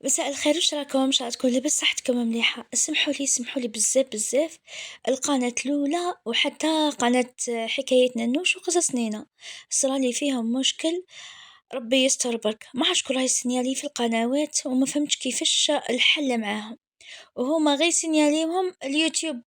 مساء الخير، وش راكم؟ إن شاء الله تكون لاباس صحتكم مليحة. اسمحوا لي بزاف بزاف. القناة الأولى وحتى قناة حكايتنا نوش وقصص نينا صرالي فيهم مشكل. ربي يستر برك، ما عرفتش شكون راهي يسنيالي في القنوات وما فهمتش كيفاش الحل معاهم. وهما غير سينياليهم اليوتيوب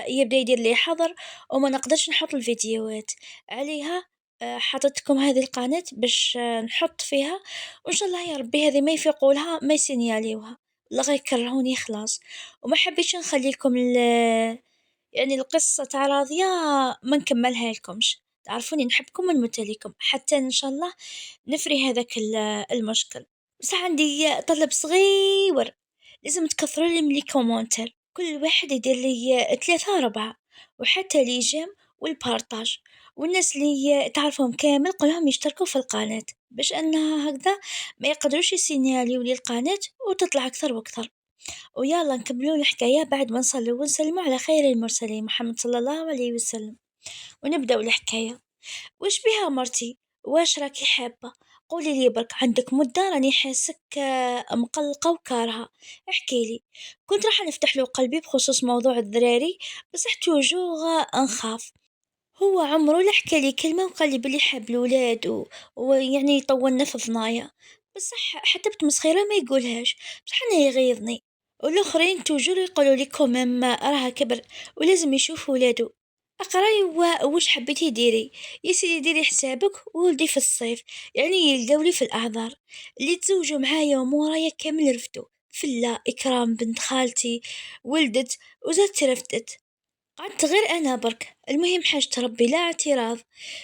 يبدا يدير لي حظر وما نقدرش نحط الفيديوهات عليها. حطيتكم هذه القناة باش نحط فيها، وان شاء الله يا ربي هذه ما يفيقوا لها ما يسينياليوها، لا غير يكرهوني خلاص. وما حبيتش نخلي لكم يعني القصة تاع راضية ما نكملها لكمش. تعرفوني نحبكم ونموت عليكم حتى ان شاء الله نفري هذاك المشكل. بس عندي طلب صغير، لازم تكثروا لي من لي كومونتير، كل واحد يدير لي 3 4، وحتى لي جيم والبارطاج. والناس اللي تعرفهم كامل قولهم يشتركوا في القناة باش انها هكذا ما يقدروش يسينياليو لي القناة وتطلع اكثر واكثر. ويلا نكملوا الحكاية بعد ما نصلوا ونسلموا على خير المرسلين محمد صلى الله عليه وسلم، ونبدأ الحكاية. وش بيها مرتي؟ واش راكي حابة؟ قولي لي برك، عندك مدة راني حاسك مقلقة وكارهة. احكيلي. كنت راح نفتح له قلبي بخصوص موضوع الذراري، بصح توجور نخاف. هو عمره لا حكى لي كلمة وقال لي بلي حاب الولاد ويعني يطولنا في ضنايا، بصح حتى بتمسخيرة ما يقولهاش، بصح انا يغيظني. والاخرين توجور يقولوا لي كوميم راها كبر ولازم يشوف ولادو. اقراي وش حبيتي ديري؟ يا سيدي ديري حسابك وولدي في الصيف، يعني يلقاولي في الاعذار. اللي تزوجوا معايا ومورايا كامل رفدوا. فلا إكرام بنت خالتي ولدت وزادت رفدت، قعدت غير أنا برك. المهم حاجة ربي لا اعتراض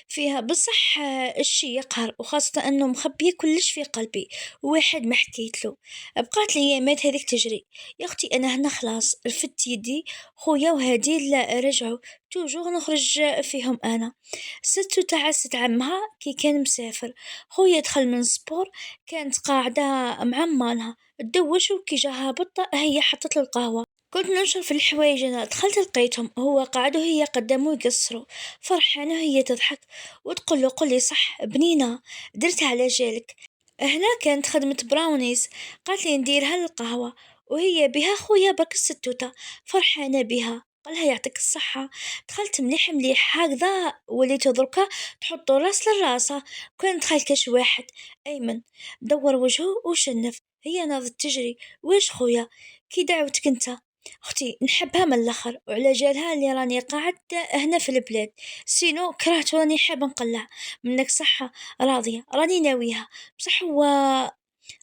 فيها، بصح الشي يقهر، وخاصة أنه مخبية كلش في قلبي وواحد ما حكيت له. بقات الأيامات هذيك تجري. يا أختي أنا هنا خلاص رفدت يدي، خويا وهادي لا رجعوا، توجور نخرج فيهم أنا. ستو تعست عمها كي كان مسافر، خويا دخل من سبور، كانت قاعدة مع مالها تدوش، وكي جا هابط هي حطت له القهوة. كنت ننشر في الحوايج، أنا دخلت لقيتهم هو قاعد وهي قدامه يقصروا، فرحانة وهي تضحك وتقول له قولي صح بنينة، درتها على جالك. هنا كانت خدمة براونيز، قالت لي نديرها للقهوة، وهي بها خويا برك الستوتة فرحانة بها، قالها يعطيك الصحة. دخلت مليح مليح هكذا، وليت دركا تحطو راس للراسة. كان دخل كاش واحد أيمن دور وجهه وشنف، هي ناضت تجري. ويش خويا؟ كي دعوتك انت اختي نحبها من الاخر، وعلى جالها اللي راني قاعد هنا في البلاد، سينو كرهت وراني حابه نقلع منك صحه. راضيه راني ناويها، بصح هو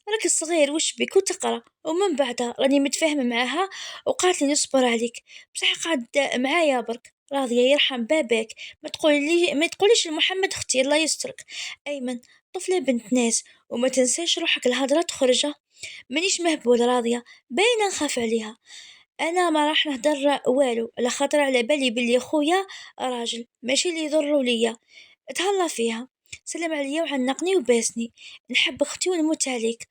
راك صغير وش بيك وتقرا، ومن بعدها راني متفاهمه معاها وقالت لي نصبر عليك. بصح قعد معايا برك. راضيه يرحم باباك، ما تقوليش لمحمد اختي الله يسترك. ايمن طفله بنت ناس، وما تنساش روحك الهضره تخرجها. مانيش مهبول راضيه، باينه نخاف عليها. انا ما راح نهدر والو، على خاطر على بالي بلي خويا راجل ماشي اللي يضروا ليا. تهلا فيها، سلم عليا وعنقني وباسني. نحب اختي ونموت عليك.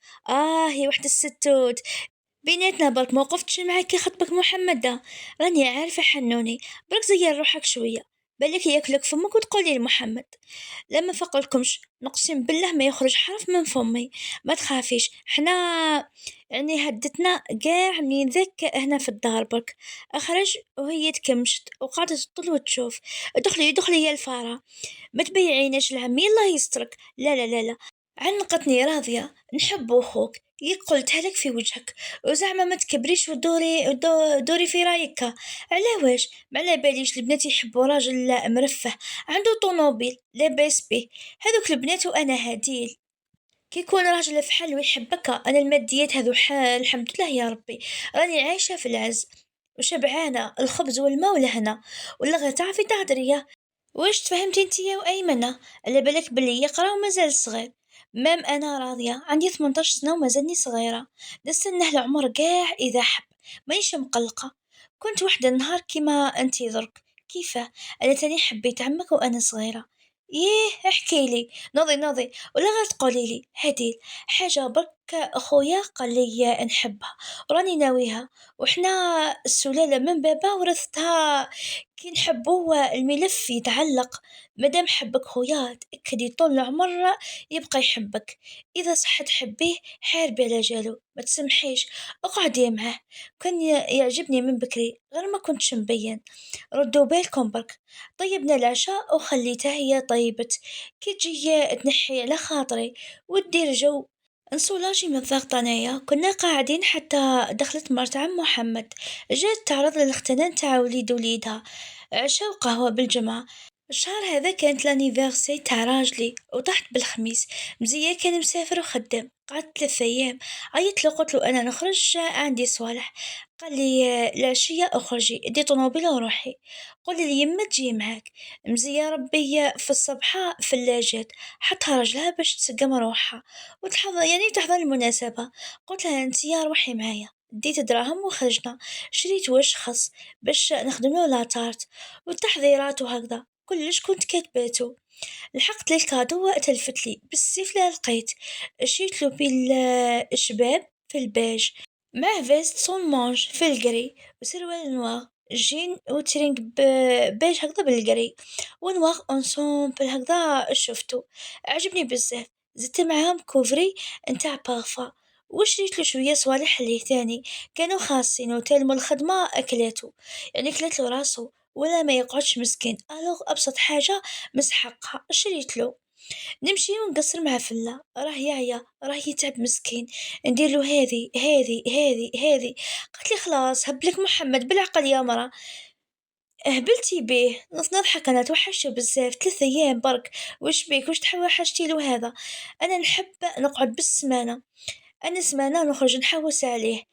يا وحده الستوت، بيناتنا برك ما وقفتش معاك كي خطبك محمد ده. راني عارفه حنوني، برك زين روحك شويه، بالك ياكلك فمك وتقولي لمحمد. لما فقلكمش نقسم بالله ما يخرج حرف من فمي. ما تخافيش، حنا يعني هدتنا قاع من ذاك هنا في الدار برك. اخرج وهي تكمشت وقعدت تطل وتشوف. ادخلي يا الفاره، ما تبيعيناش لعمي الله يسترك. لا لا لا لا، عنقتني راضيه، نحب اخوك يا قلتها لك في وجهك، وزعما ما تكبريش دوري في رايك. على واش ما على باليش البنات يحبوا راجل لا مرفه عنده طوموبيل لاباس بيه. هذوك البنات وانا هاديل، كي يكون راجل فحل ويحبك. انا الماديات هذو حال الحمد لله يا ربي، راني عايشه في العز وشبعانه، الخبز والماء ولهنا. ولا غير تعرفي تهدري. واش تفهمتي انت يا وأيمنة؟ على بالك بلي يقرا ومازال صغير. مام انا راضيه عندي 18 سنه ومازالني صغيره، نستنى العمر قاع اذا حب، مانيش مقلقه. كنت واحده النهار كيما انتي درك. كيفاه؟ انا تاني حبيت عمك وانا صغيره. ايه احكي لي، نوضي ولا غير تقولي لي هديل حاجه برك أخويا قال لي نحبها وراني ناويها، وحنا السلالة من بابا ورثتها. كي نحبو الملف يتعلق، مادام حبك خويا تأكدي طول العمر يبقى يحبك. إذا صح تحبيه حاربي على جالو ما تسمحيش، اقعدي معاه. كان يعجبني من بكري غير ما كنتش مبين. ردوا بالكم برك، طيبنا العشاء وخليتها هي طيبت. كي تجي تنحي على خاطري ودير جو انسولاجي من الضغط. انايا كنا قاعدين حتى دخلت مرت عم محمد، جات تعرض للاختنان تاع وليد وليدها، عشا وقهوة بالجمعة. الشهر هذا كانت لانيفرسي تاع راجلي وطحت بالخميس. مزيان كان مسافر وخدام، قعدت 3 أيام. عيطتلو قلتلو أنا نخرج عندي صوالح. قال لي العشية أخرجي دي طوموبيلة وروحي، قولي ليما تجي معاك. مزيان ربي في الصبحة فلاجات حطها رجلها باش تسقم روحها وتحضر يعني تحضر المناسبة. قلت لها انتيا روحي معايا، ديت دراهم وخرجنا. شريت واش خص باش نخدمو لاتارت والتحضيرات وهكذا كلش كنت كاتباتو. لحقت للكادو تلفت لي بالسيف لا لقيت، شيتلو بالشباب في الباج، معاه فيست سون مانش في القري وسروال نوار جين وترينج بيج هكذا بالقري ونوار انسومبل هكذا. شفتو عجبني بزاف. زدت معاهم كوفري نتاع بارفا وشريت له شويه صوالح اللي ثاني كانوا خاصين وتالمو الخدمه اكلاتو، يعني كلت له راسو ولا ما يقعدش مسكين. الوغ ابسط حاجه مسحقها شريت له. نمشي ونقصر مع فلة راه يعيا راه يتعب مسكين، نديرلو هذي. قالت لي خلاص هبلك محمد بالعقل يا مرا. هبلتي بيه نضحك انا توحشته بزاف 3 أيام برك. وش بيك وش توحشتي له هذا؟ انا نحب نقعد بالسمانة، انا سمانة نخرج نحوس عليه.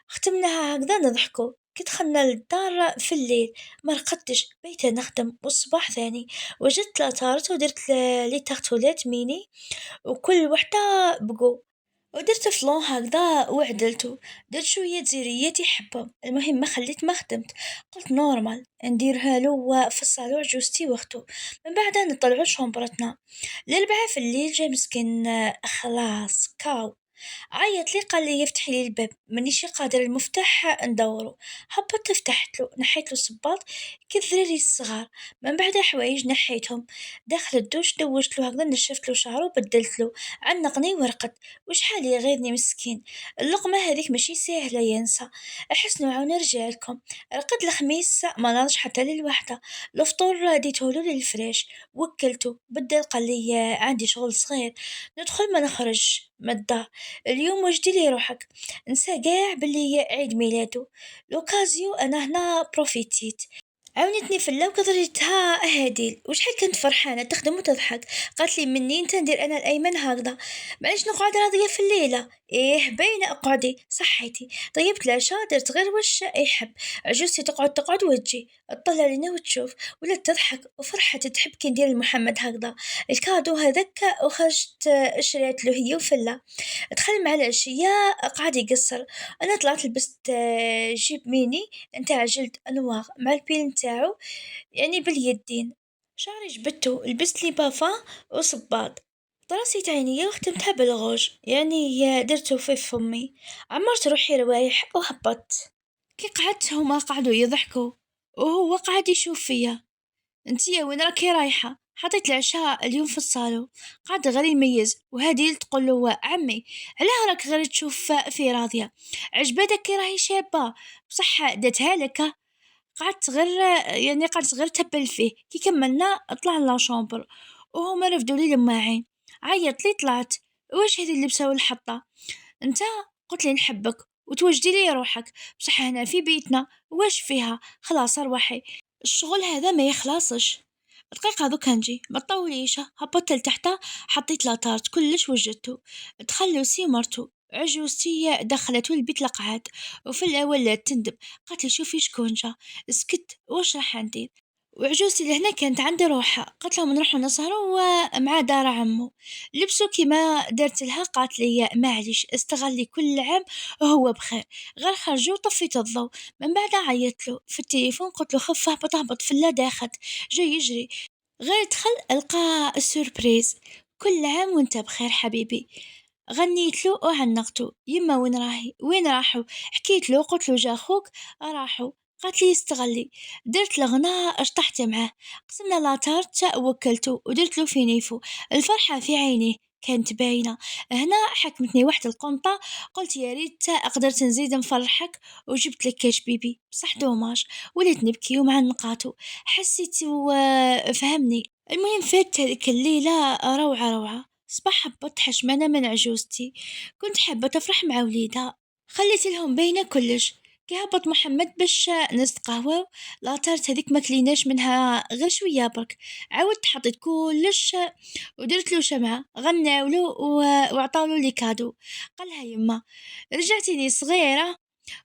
ختمناها هكذا نضحكو. كي دخلنا للدار في الليل ما رقدتش بيت نخدم والصباح ثاني. وجدت لاتارت ودرت لي تارتولات ميني وكل وحدة بقو، ودرت فلون هكذا وعدلتو. درت شوية زيريات يحبهم. المهم ما خليت ما خدمت، قلت نورمال نديرها له في الصالون جوستي وقتو. من بعد نطلعو شومبرتنا الأربعة في الليل. جا مسكين خلاص كاو عيط لي قال لي يفتح لي الباب مانيش قادر المفتاح ندورو. هبطت فتحت له نحيت له الصباط كالذراري الصغار. من بعد حوايج نحيتهم، داخل الدوش دوشت له هكذا نشفت له شعره وبدلت له عنقني ورقد. وشحال يغيظني مسكين. اللقمة هذيك ماشي ساهلة ينسى. احسنوا عاون رجالكم. رقد الخميس ما ناضش حتى للوحدة. الفطور ديتهولو للفريش وكلته بدل قال لي عندي شغل صغير ندخل ما نخرج من الدار اليوم. وجدي لي روحك نسى قاع باللي عيد ميلادو. لوكازيو انا هنا بروفيتيت. عاونتني في اللو كضريتها اهاديل وشحال كنت فرحانه تخدم وتضحك. قالت لي منين تندير انا الايمن هكذا معليش نقعد راضيه في الليله. ايه باينه اقعدي صحيتي. طيبت العشاء درت غير واش يحب. عجوزتي تقعد وتجي تطلع لنا وتشوف ولا تضحك وفرحت تحب كي ندير لمحمد هكذا الكادو هذاك. وخرجت شريت له هي وفله. دخل مع العشية قعد يقصر. أنا طلعت لبست جيب ميني نتاع جلد أنواع مع البيل نتاعو يعني باليدين. شعري جبدته لبست لي بافا وصباط. طراسيت عينيا وختمتها بالغوج يعني درته في فمي. عمرت روحي روايح وهبطت. كي قعدت هما قعدوا يضحكوا وهو قعد يشوف فيا. انتيا وين راكي رايحة؟ حطيت العشاء اليوم في الصالون. قعد غير يميز وهادي تقول له عمي علاه راك غير تشوف في راضية عجبتك كي راهي شابة بصح داتها لك. قعدت غير تبل فيه. كي كملنا طلع لا شامبر وهما رفدوا لي الماعين. عيط لي طلعت واش هذي اللبسة والحطة انت؟ قلت لي نحبك وتوجدي لي روحك بصح هنا في بيتنا واش فيها خلاص ارواحي الشغل هذا ما يخلصش. دقيقة دوك نجي ما تطوليش. هبطت لتحت حطيت لاطارت كلش وجدته. دخل لوسي مرتو عجوزتي دخلت البيت لقعات وفي الاول تندب. قالت لي شوفي شكون جا. سكت واش راح ندير. وعجوزتي لهنا كانت عندي روحها قالت لهم نروحوا نسهروا مع دار عمو. لبسوا كيما درت لها. قالت لي معليش استغلي كل عام وهو بخير. غير خرجوا طفيت الضوء. من بعد عيطت له في التليفون قلت له خف هبط في الله داخت جاي يجري. غير دخل القى السوربريز. كل عام وانت بخير حبيبي. غنيت له وعنقته. يما وين راهي وين راحوا؟ حكيت له قلت له جا خوك راحوا. قالت لي يستغلي. درت الغناء اشطحت معاه. قسمنا لاطارت وكلته ودرت له في نيفو. الفرحة في عينيه كانت باينة. هنا حكمتني واحد القنطة. قلت يا ريت قدرت نزيد نفرحك وجبت لك كاش بيبي بصح دوماج. وليت نبكي ومعنقاتو. حسيت فهمني. المهم فات هذيك الليلة روعة روعة. صباح هبط حشمانة من عجوزتي. كنت حابة تفرح مع وليدها. خليت لهم بينا كلش. كي هبط محمد باش نستقهوى. لاطارت هذيك ما كليناش منها غير شوية برك. عاودت حطيت كلش ودرت له شمعة غناولو وعطاولو لي كادو. قالها يما رجعتيني صغيرة.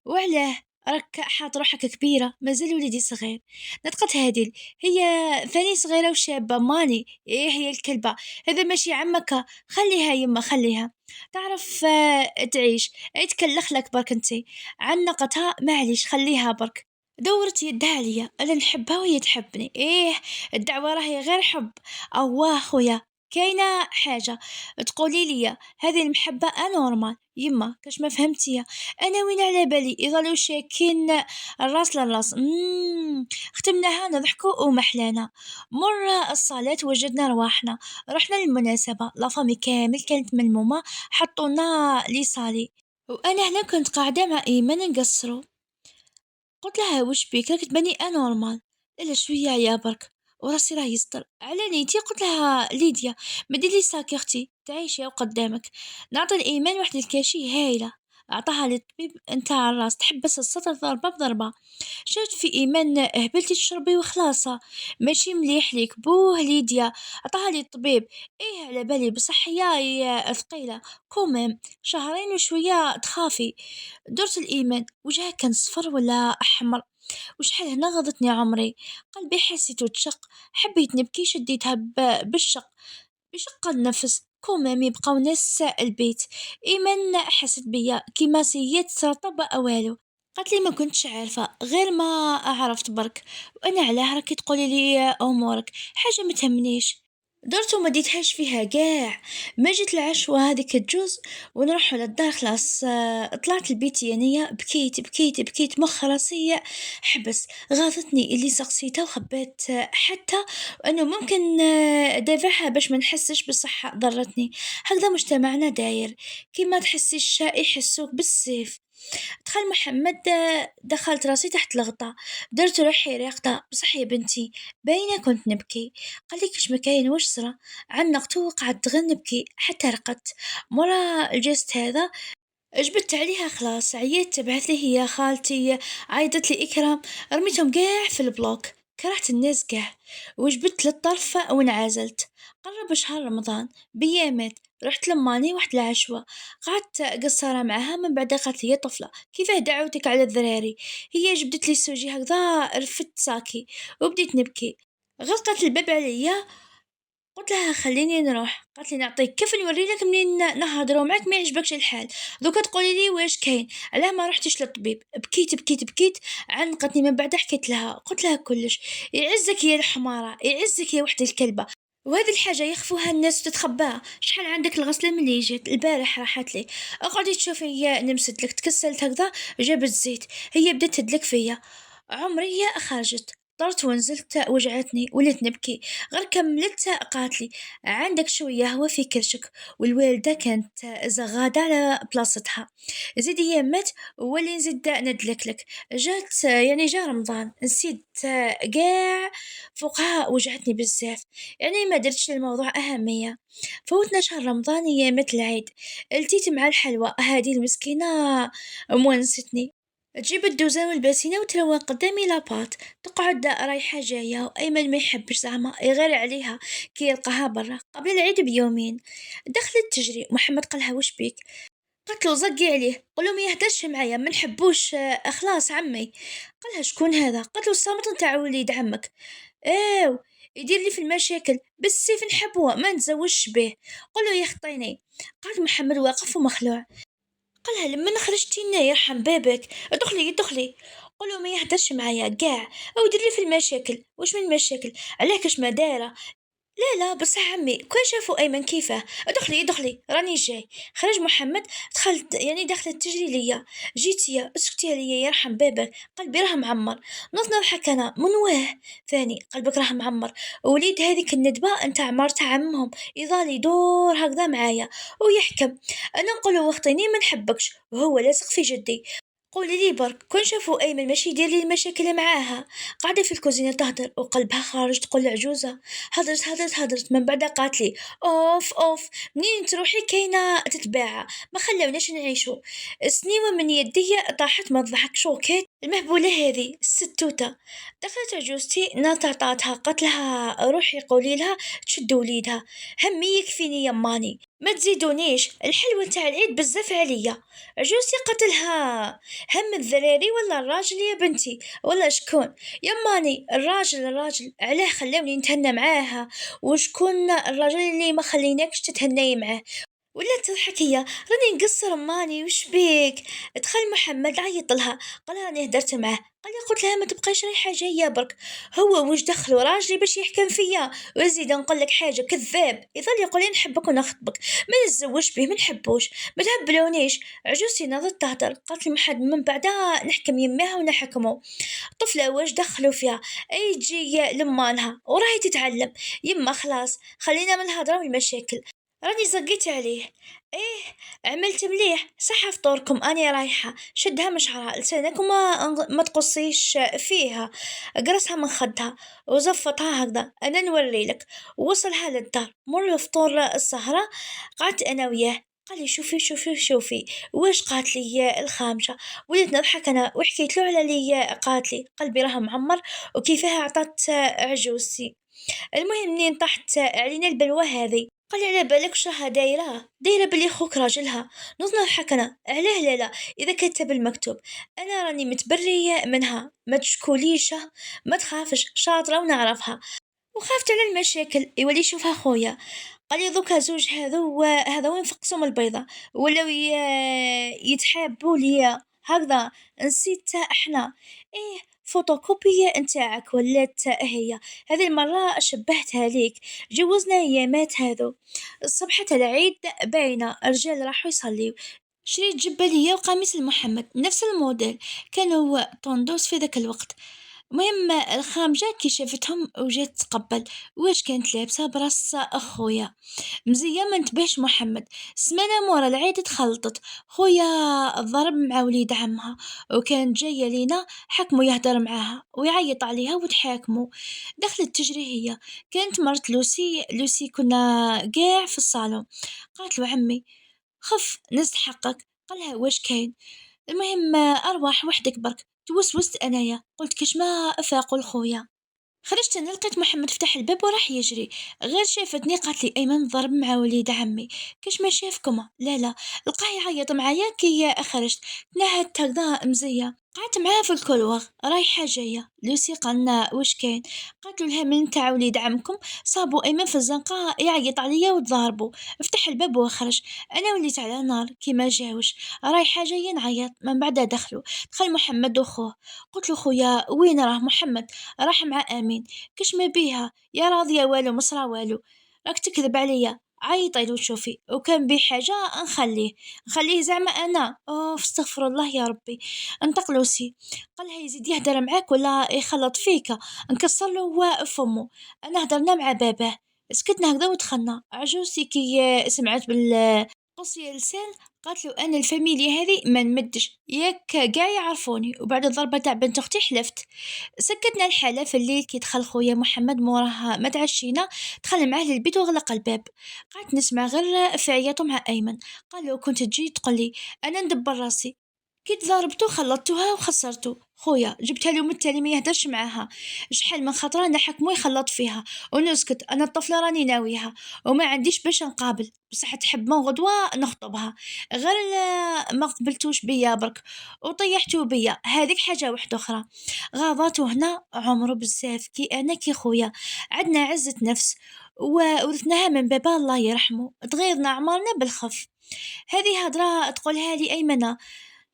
وعلاه راك حاط روحك كبيرة مازال وليدي صغير. نطقت هادي هي ثاني صغيرة وشابة ماني ايه هي الكلبة. هذا ماشي عمك. خليها يما خليها تعرف تعيش. يتكلخ لك برك انتي. عنقتها معليش خليها برك. دورت يدها عليا انا نحبها وهي تحبني ايه. الدعوة راهي غير حب. اواه خويا. كاينة حاجة تقولي لي هذه المحبة انورمال يما كاش ما فهمتيها. انا وين على بالي يظلوا شاكين الراس للراس. ختمناها نضحكوا ومحلانا. مر الصلاة وجدنا رواحنا. رحنا للمناسبة لافامي كامل كانت ملمومة. حطونا لي صالي. وانا هنا كنت قاعدة مع ايمن نقصرو. قلت لها وش بيك راك تبني انورمال. الا شوية يا برك وراسي راه يسطر على نيتي. قلت لها ليديا ما ديري ساك يا اختي تعيشي وقدامك. نعطي الايمان واحد الكاشي هايله. اعطاها للطبيب نتاع الراس تحبس السطر ضربه بضربه. شفت في ايمان هبلتي تشربي وخلاصه. ماشي مليح ليك بوه ليديا. عطاها لي الطبيب. ايه على بالي بصح هي ثقيله. كوميم شهرين وشويه تخافي. درت الايمان وجهها كان صفر ولا احمر. وشحال هنا غضتني عمري. قلبي حسيته تشق. حبيت نبكي شديتها بالشق. بشق النفس كومام يبقاو ناس البيت. ايمن حست بيا كيما سيات سرطة اوالو. قالت لي ما كنتش عارفة غير ما عرفت برك. وانا علاه راكي تقولي لي امورك حاجة ما تهمنيش. درت وما ديتهاش فيها قاع. ما جيت العشوة هذيك تجوز ونروحوا للدار خلاص. طلعت البيت يانية بكيت بكيت بكيت مخ راسي حبس. غاضتني اللي سقسيتها وخبيت حتى وانه ممكن دافعها باش ما نحسش بالصحة ضرتني. هكذا مجتمعنا داير. كيما تحسيش يحسوك بالسيف. دخل محمد. دخلت راسي تحت الغطاء. درت روحي راقدة بصح يا بنتي باينة كنت نبكي. قال لي كش ما كاين واش صرا. عنقته وقعدت غير نبكي حتى رقدت. مرة الجست هذا جبت عليها خلاص عييت تبعث لي هي خالتي. عيطت لي إكرام. رميتهم قاع في البلوك. كرهت الناس قاع. وجبت للطرف وانعزلت. قرب شهر رمضان بيامات. رحت لماني واحد العشوة. قعدت قصارة معها من بعد قالت لي يا طفلة كيفاه دعوتك على الذراري. هي جبدت لي السوجي هكذا رفدت ساكي. وبديت نبكي. غلقت الباب عليا. قلت لها خليني نروح. قالت لي نعطيك كيف نوري لك منين نهضروا معك ما يعجبكش الحال. دوكا تقولي لي واش كاين علاه ما رحتش للطبيب. بكيت بكيت بكيت. عنقتني من بعد حكيت لها قلت لها كلش. يعزك يا الحمارة يعزك يا وحدة الكلبة. وهذه الحاجة يخفوها الناس وتتخباها. شحال عندك الغسلة ملي جيت البارح راحت لي. اقعدي تشوفي هي نمست لك تكسلت هكذا. جابت زيت. هي بدات تدلك فيا. عمري خرجت. طرت ونزلت وجعتني وليت نبكي. غير كملت قالت لي عندك شوية هوا في كرشك. والوالدة كانت زغادة على بلاصتها. زيدي يمت ولي نزيد ندلك لك. جات يعني جا رمضان نسيت قاع. فوقها وجعتني بزاف. يعني ما درتش للموضوع أهمية. فوتنا شهر رمضان أيامات العيد. التيت مع الحلوى هذه المسكينة مونستني. تجيب الدوزة والبسينة وتروق قدامي لاباط. تقعد رايحة جاية وأيمن ما يحبش زعما يغير عليها. كي يلقاها برا قبل العيد بيومين. دخلت تجري محمد قالها وش بيك. قالت له زقي عليه قولوا ما يهدرش معايا ما نحبوش خلاص عمي. قالها شكون هذا. قالت له الصامت نتاع وليد عمك. ايوا يدير لي في المشاكل بالسيف نحبوه ما نتزوجش به. قولوا يخطيني. قال محمد واقف ومخلوع. قالها لما خرجتي لنا يرحم بابك. ادخلي ادخلي. قولوا ما يهدرش معايا قاع. او دير لي في المشاكل واش من مشاكل علاه كاش ما دايره. لا بس عمي كون شافوا أيمن كيفاه. ادخلي ادخلي راني جاي. خرج محمد. دخلت يعني دخلت تجري ليا. جيت يا اسكتي ليا يرحم بابك قلبي راه معمر. نضحك أنا من واه. ثاني قلبك راه معمر. وليد هذيك الندبة نتاع مرت عمهم يظل يدور هكذا معايا ويحكم. أنا نقوله واخطيني ما نحبكش وهو لاصق في جدي. قولي لي برك كون شافوا أيمن ماشي يدير لي المشاكل معاها. قاعدة في الكوزينة تهدر وقلبها خارج تقول عجوزة. هدرت من بعد قالت لي اوف منين تروحي كاينة تتباعى ما خلوناش نعيشو. سنيوة من يدي طاحت ما تضحك شوكيت المهبولة هذه الستوتة. دخلت عجوزتي نطعطاتها قالت لها روحي قولي لها تشد وليدها. همي يكفيني يماني ما تزيدونيش الحلوة تاع العيد بزاف عليا. عجوزتي قتلها. هم الذراري ولا الراجل يا بنتي ولا شكون؟ يماني الراجل علاه خلوني نتهنى معاها. وشكون الراجل اللي ما خليناكش تتهني معاه؟ ولا تضحك هي راني نقصر ماني وش بيك. دخل محمد عيط لها قال راني هدرت معاه. قال لي قلت لها ما تبقاش رايحه جايه برك. هو وش دخلوا راجلي باش يحكم فيا. وزيد نقول لك حاجه كذاب يظل يقول لي نحبك ونخطبك ما نتزوج به ما نحبوش ما تهبلونيش. عجوزتي نظرت تهدر قالت لي محد من بعدها نحكم يماها ونحكمه. طفله واش دخلوا فيها. اي تجي لمانها وراهي تتعلم. يما خلاص خلينا من الهضره والمشاكل. راني زقيت عليه. ايه عملت مليح صح فطوركم اني رايحة شدها من شعرها لسانك وما تقصيش فيها. قرصها من خدها وزفطها هكذا انا نوري لك. وصلها للدار مر الفطور السهرة. قعدت انا وياه. قال لي شوفي واش قالت لي الخامجة. وليت نضحك انا وحكيت له على لي قالت لي قلبي راه معمر وكيفاه عطات عجوزتي. المهم منين طحت علينا البلوى هذه. قال لي على بالك وش راها دايرة بلي خوك راجلها. نظن حكنا علاه لا إذا كتب المكتوب. أنا راني متبرية منها ما تشكوليش. ما تخافش شاطرة ونعرفها. وخافت على المشاكل يولي يشوفها خويا. قال لي دوكا زوج هذا وين فقسهم البيضة ولاو يتحابوا ليا هكذا. نسيت احنا. ايه فوتوكوبية نتاعك ولات هي. هذه المرة شبهتها ليك. جوزنا ايامات هذو. صبحة العيد باينة الرجال راحوا يصليوا. شريت جبة ليا وقميص لمحمد نفس الموديل. كانوا طوندوس في ذاك الوقت. المهم الخامجة كي شافتهم وجات تقبل. واش كانت لابسة براس اخويا. مزية ما انتبهش محمد. سمانة مورا العيد تخلطت. خويا ضرب مع وليد عمها. وكانت جاية لينا حكمو يهدر معاها ويعيط عليها وتحاكمو. دخلت تجري هي. كانت مرت لوسي كنا قاع في الصالون. قالت له عمي خف نزل حقك. قالها واش كاين. المهم أرواح وحدك برك. توسوست أنايا قلت كش ما أفاق الخويا. خرجت أنا لقيت محمد فتح الباب وراح يجري. غير شافتني قالت لي أيمن ضرب مع وليد عمي. كش ما شافكم لا لقاه يعيط معايا كي خرجت. نهت هكذا مزية. قعدت معاه في الكولوار رايحة جاية. لوسي قالنا واش كاين. قالت له الهمل نتاع وليد عمكم صابوا أيمن في الزنقة يعيط عليا وتضاربوا. افتح الباب وخرج. أنا وليت على نار كيما جاوش. رايحة جاية نعيط من بعدها دخل محمد وخوه. قلت له خويا وين راه محمد. راح مع امين. كش ما بيها يا راضيه والو مصرا والو. راك تكذب عليا. عيطي له تشوفي وكان بيه حاجه نخليه زعما انا اوف استغفر الله يا ربي. انتقلوسي. قالها يزيد يهدر معاك ولا يخلط فيك. نكسر له هو فمه. انا هدرنا مع باباه. سكتنا هكذا ودخلنا عجوزتي كي سمعت قصي لسان. قالت له انا الفاميليا هذه ما نمدش ياك قاع يعرفوني وبعد الضربه تاع بنت اختي حلفت. سكتنا الحالة في الليل كي دخل خويا محمد موراها ما تعشينا. دخل معاه للبيت وغلق الباب. قعدت نسمع غير في عياطه مع أيمن. قال له كنت تجي تقولي أنا ندبر راسي. كي تضاربتو خلطتوها وخسرتو خويا جبتها له من التالي ما يهدرش معاها. شحال من خطرة نحكمو يخلط فيها ونسكت أنا الطفلة راني ناويها. وما عنديش باش نقابل بصح تحب من غدوة نخطبها. غير ما قبلتوش بيا برك وطيحتو بيا هذيك حاجة واحدة أخرى. غاضات هنا عمرو بزاف كي انا كي خويا. عندنا عزة نفس وورثناها من بابا الله يرحمه تغيظنا عمرنا بالخف. هذه هضرة تقولها لي أيمنة.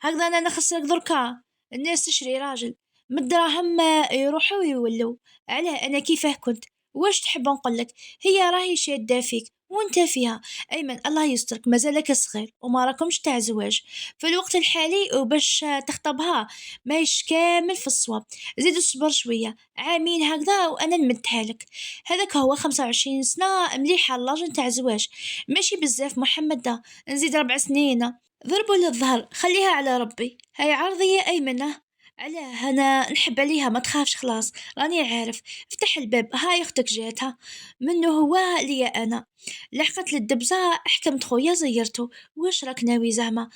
هكذا أنا نخسرك دركا. الناس تشري راجل من الدراهم يروحوا ويولوا. علاه أنا كيفاه كنت واش تحب نقولك؟ هي راهي شادة فيك وانت فيها. ايمن الله يسترك مازالك صغير وما راكمش تاع زواج في الوقت الحالي، وباش تخطبها ماهيش كامل في الصواب. زيد اصبر شوية عامين هكذا وانا نمدها لك. هذاك هو 25 سنة مليحة لاجل تاع زواج، ماشي بزاف محمد ده. نزيد 4 سنين ضربوا للظهر، خليها على ربي. هاي عرضي يا أيمنة، علاه أنا نحب عليها ما تخافش خلاص. راني عارف، افتح الباب هاي اختك جاتها، منه هو ليا انا. لحقت للدبزة حكمت خويا زيرته. واش راك ناوي زعما؟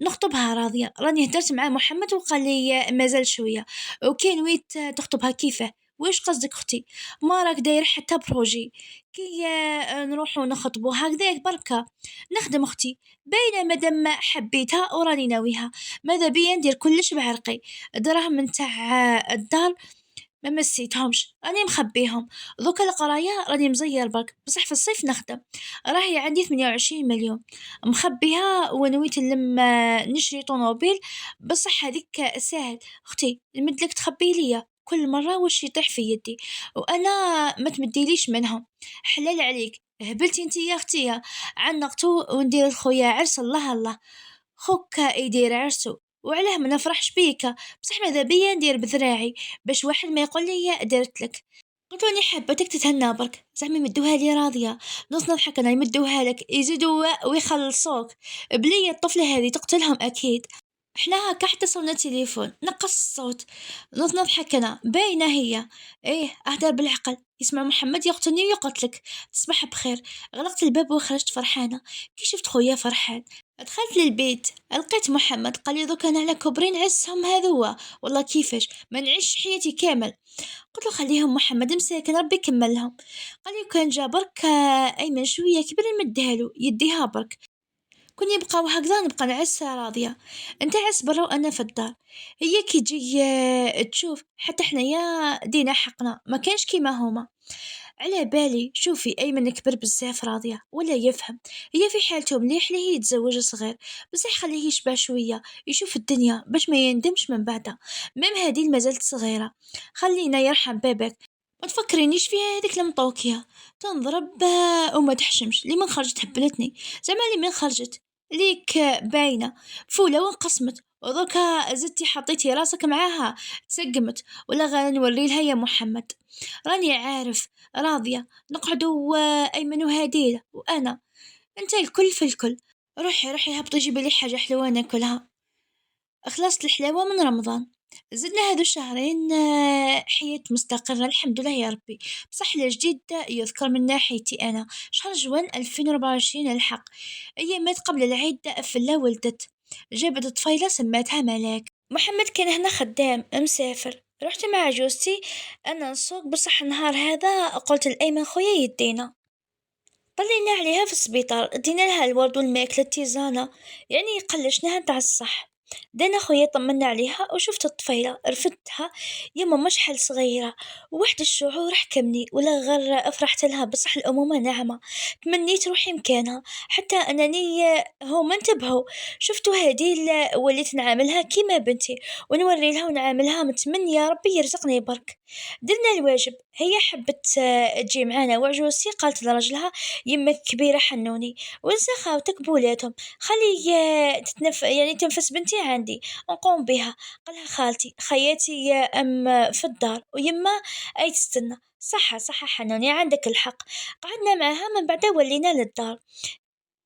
نخطبها راضية، راني هدرت مع محمد وقال لي مازال شوية. وكي نويت تخطبها كيفاه؟ واش قصدك اختي؟ ما راك داير حتى بروجي كي نروحو نخطبو هكذاك بركة؟ نخدم اختي، باينة مادام حبيتها وراني ناويها. ماذا بيا ندير كلش بعرقي. دراهم نتاع الدار ما مسيتهمش راني مخبيهم. دوكا القراية راني مزير برك، بصح في الصيف نخدم. راهي عندي 28 مليون مخبيها، ونويت نلم نشري طوموبيل. بصح هذيك ساهل اختي نمدلك تخبي ليا كل مرة واش يطيح في يدي، وانا ما تمديليش منهم. حلال عليك هبلتي انتي يا اختي، عنقتو وندير لخويا عرس. الله الله، خوك يدير عرسو وعلاه ما نفرحش بيك. بصح ماذا بيا ندير بذراعي باش واحد ما يقول لي درت لك. قلت راني حابتك تتهنى برك زعما يمدوها لي راضيه. نص نضحك انا يمدوها لك يزيدوا ويخلصوك. بلي الطفله هذه تقتلهم اكيد. احنا هكا حتى صونا تليفون نقص الصوت. نص نضحك انا باينه هي. ايه اهدر بالعقل، يسمع محمد يقتلني ويقتلك. تصبح بخير. غلقت الباب وخرجت فرحانه. كي شفت خويا فرحان دخلت للبيت لقيت محمد قال لي دوك انا على كبري نعسهم هذوا. والله كيفاش ما نعيش حياتي كامل. قلت له خليهم محمد مساكن ربي يكملهم. قال لي كان جا برك ايمن شويه كبر نمدها له يديها برك. كون يبقاو هكذا نبقى نعس راضيه. انت عس برا وانا في الدار. هي كي تجي تشوف حتى حنايا دينا حقنا ما كانش كيما هما. على بالي شوفي أيمن كبر بزاف راضية ولا يفهم. هي في حالته مليح ليه يتزوج صغير، بصح خليه يشبع شوية يشوف الدنيا باش ما يندمش من بعدها. ميم هادي مازالت صغيرة. خلينا يرحم بابك، ما تفكرينيش فيها هذيك المطوكية تنضرب وما تحشمش. لي من خرجت هبلتني زعما لي من خرجت ليك باينة فولة وانقسمت. ودوكا زدتي حطيتي راسك معاها تسقمت. ولا غنوري لها يا محمد. راني عارف راضية نقعدوا أيمن وهديلة وأنا أنت الكل في الكل. روحي هبطي جيبي لي حاجة حلوة ناكلها. خلصت الحلاوة من رمضان، زدنا هذو الشهرين حياة مستقرة الحمد لله يا ربي. بصح الجديد يذكر من ناحيتي أنا شهر جوان 2024 الحق. أيامات قبل العيد فلا ولدت، جابت طفيلة سماتها ملاك. محمد كان هنا خدام مسافر، رحت مع جوزتي أنا نسوق. بصح النهار هذا قلت لأيمن خويا يدينا، طلينا عليها في السبيطار ادينا لها الورد والماكلة التيزانة، يعني قلشناها تاع الصح. دانا خويا طمنا عليها وشفت الطفيلة رفدتها. يما مش حل صغيرة، وواحد الشعور حكمني ولا غير افرحت لها. بصح الأمومة نعمة، تمنيت روحي مكانها. حتى أنني هما انتبهوا شفتوا هادي وليت نعاملها كيما بنتي ونوري لها ونعاملها متمنية ربي يرزقني برك. درنا الواجب. هي حبت تجي معانا وعجوزتي قالت لرجلها يمك كبيرة حنوني وانسى خاوتك بولادهم، خلي يعني تنفس بنتي عندي نقوم بها. قالها خالتي خياتي يا أم في الدار ويما أي تستنى. صح حنوني عندك الحق. قعدنا معاها من بعد ولينا للدار.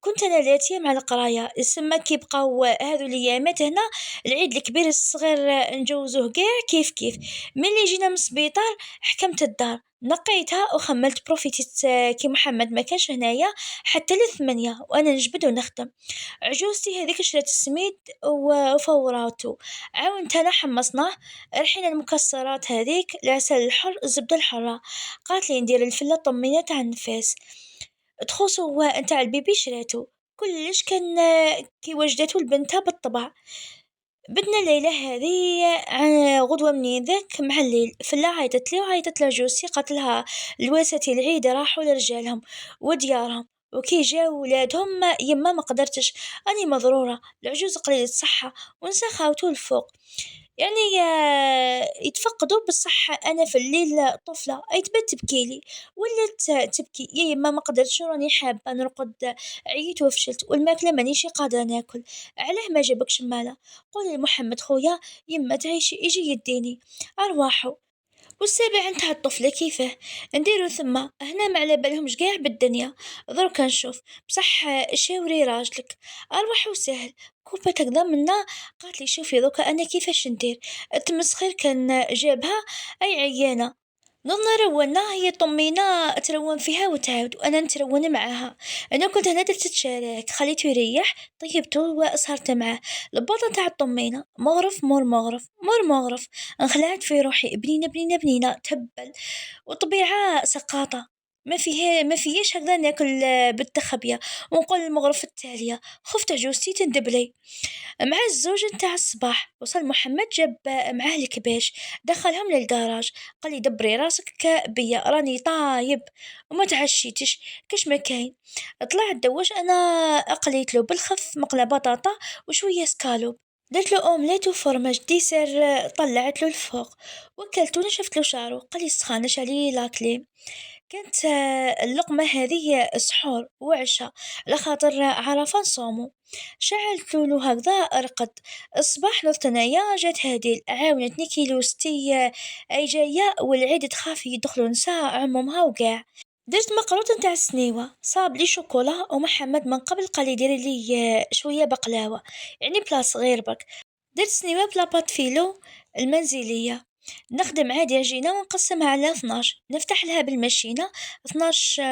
كنت أنا الآتية مع القراية يسمى كي بقاو هذو الأيامات هنا العيد الكبير الصغير نجوزوه قاع كيف كيف. ملي جينا من السبيطار حكمت الدار نقيتها وخملت بروفيتيت كي محمد ما كانش هنايا حتى ل8 وأنا نجبد ونخدم. عجوزتي هذيك شرات السميد وفوراتو عاونت أنا حمصناه. رحنا المكسرات هذيك العسل الحر الزبدة الحرة. قالت لي ندير الفلة طمينات عن النفاس. تخوصو نتاع البيبي شراتو كلش كان كي وجدته لبنتها بالطبع. بدنا الليلة هذه غدوة منين ذاك مع الليل فلا عيطت لي وعيطت لها جوزتي قالت لها الواساتي العيد راحوا لرجالهم وديارهم وكي جاو ولادهم يما ما قدرتش، راني مضرورة، العجوز قليل الصحة ونسا خاوتو الفوق، يعني يتفقدوا بصح أنا في الليل طفلة أي تبات تبكيلي، ولات تبكي يا يما ما قدرتش راني حابة نرقد، عييت وفشلت والماكلة مانيش قادرة ناكل، علاه ما جابكش مالا؟ قولي لمحمد خويا يما تعيشي يجي يديني، أرواحو. والسابع نتاع الطفلة كيفاه نديرو ثما هنا ما على بالهمش قاع بالدنيا، دروك نشوف بصح شاوري راجلك اروح وسهل كوبا تقدر منا. قالت لي شوفي دوكا انا كيفاش ندير، التمسخير كان جابها اي عيانة، نظنا رونا هي طمينا ترون فيها وتعاود وانا نترون معاها، انا كنت هنا درت تشارك خليته يريح طيبته وسهرت معاه. البطل تاع الطمينة مغرف مور مغرف مور مغرف، انخلعت في روحي بنينة بنينة بنينة تبل، وطبيعة سقاطة ما فيش هكذا ناكل بالتخبية، ونقول المغرفة التالية خفت عجوزتي تندبلي. مع الزوج نتاع الصباح وصل محمد جاب معاه الكباش، دخلهم للجراج، قال لي دبري راسك بيا راني طايب وما تعشيتش كاش ما كاين. طلع الدواش انا اقليت له بالخف مقلة بطاطا وشوية سكالوب، درت له اومليت وفرماج ديسر، طلعت له الفوق وكلته شفت له شعره قال لي سخانش علي لاكلي. كانت اللقمة هذه سحور وعشاء على خاطر عرفة نصومو. شعلت له هكذا رقد الصباح نضت انايا جات هاديل عاونتني كيلو ستي اي جاية والعيد تخاف يدخلوا نساء عمومها وقاع. درت مقروط نتاع السنيوة صاب لي شوكولا ومحمد من قبل قال لي ديري لي شوية بقلاوة، يعني بلا صغير برك. درت سنيوة بلا بات فيلو المنزلية، نخدم عادي عجينة ونقسمها على 12 نفتح لها بالماشينة 12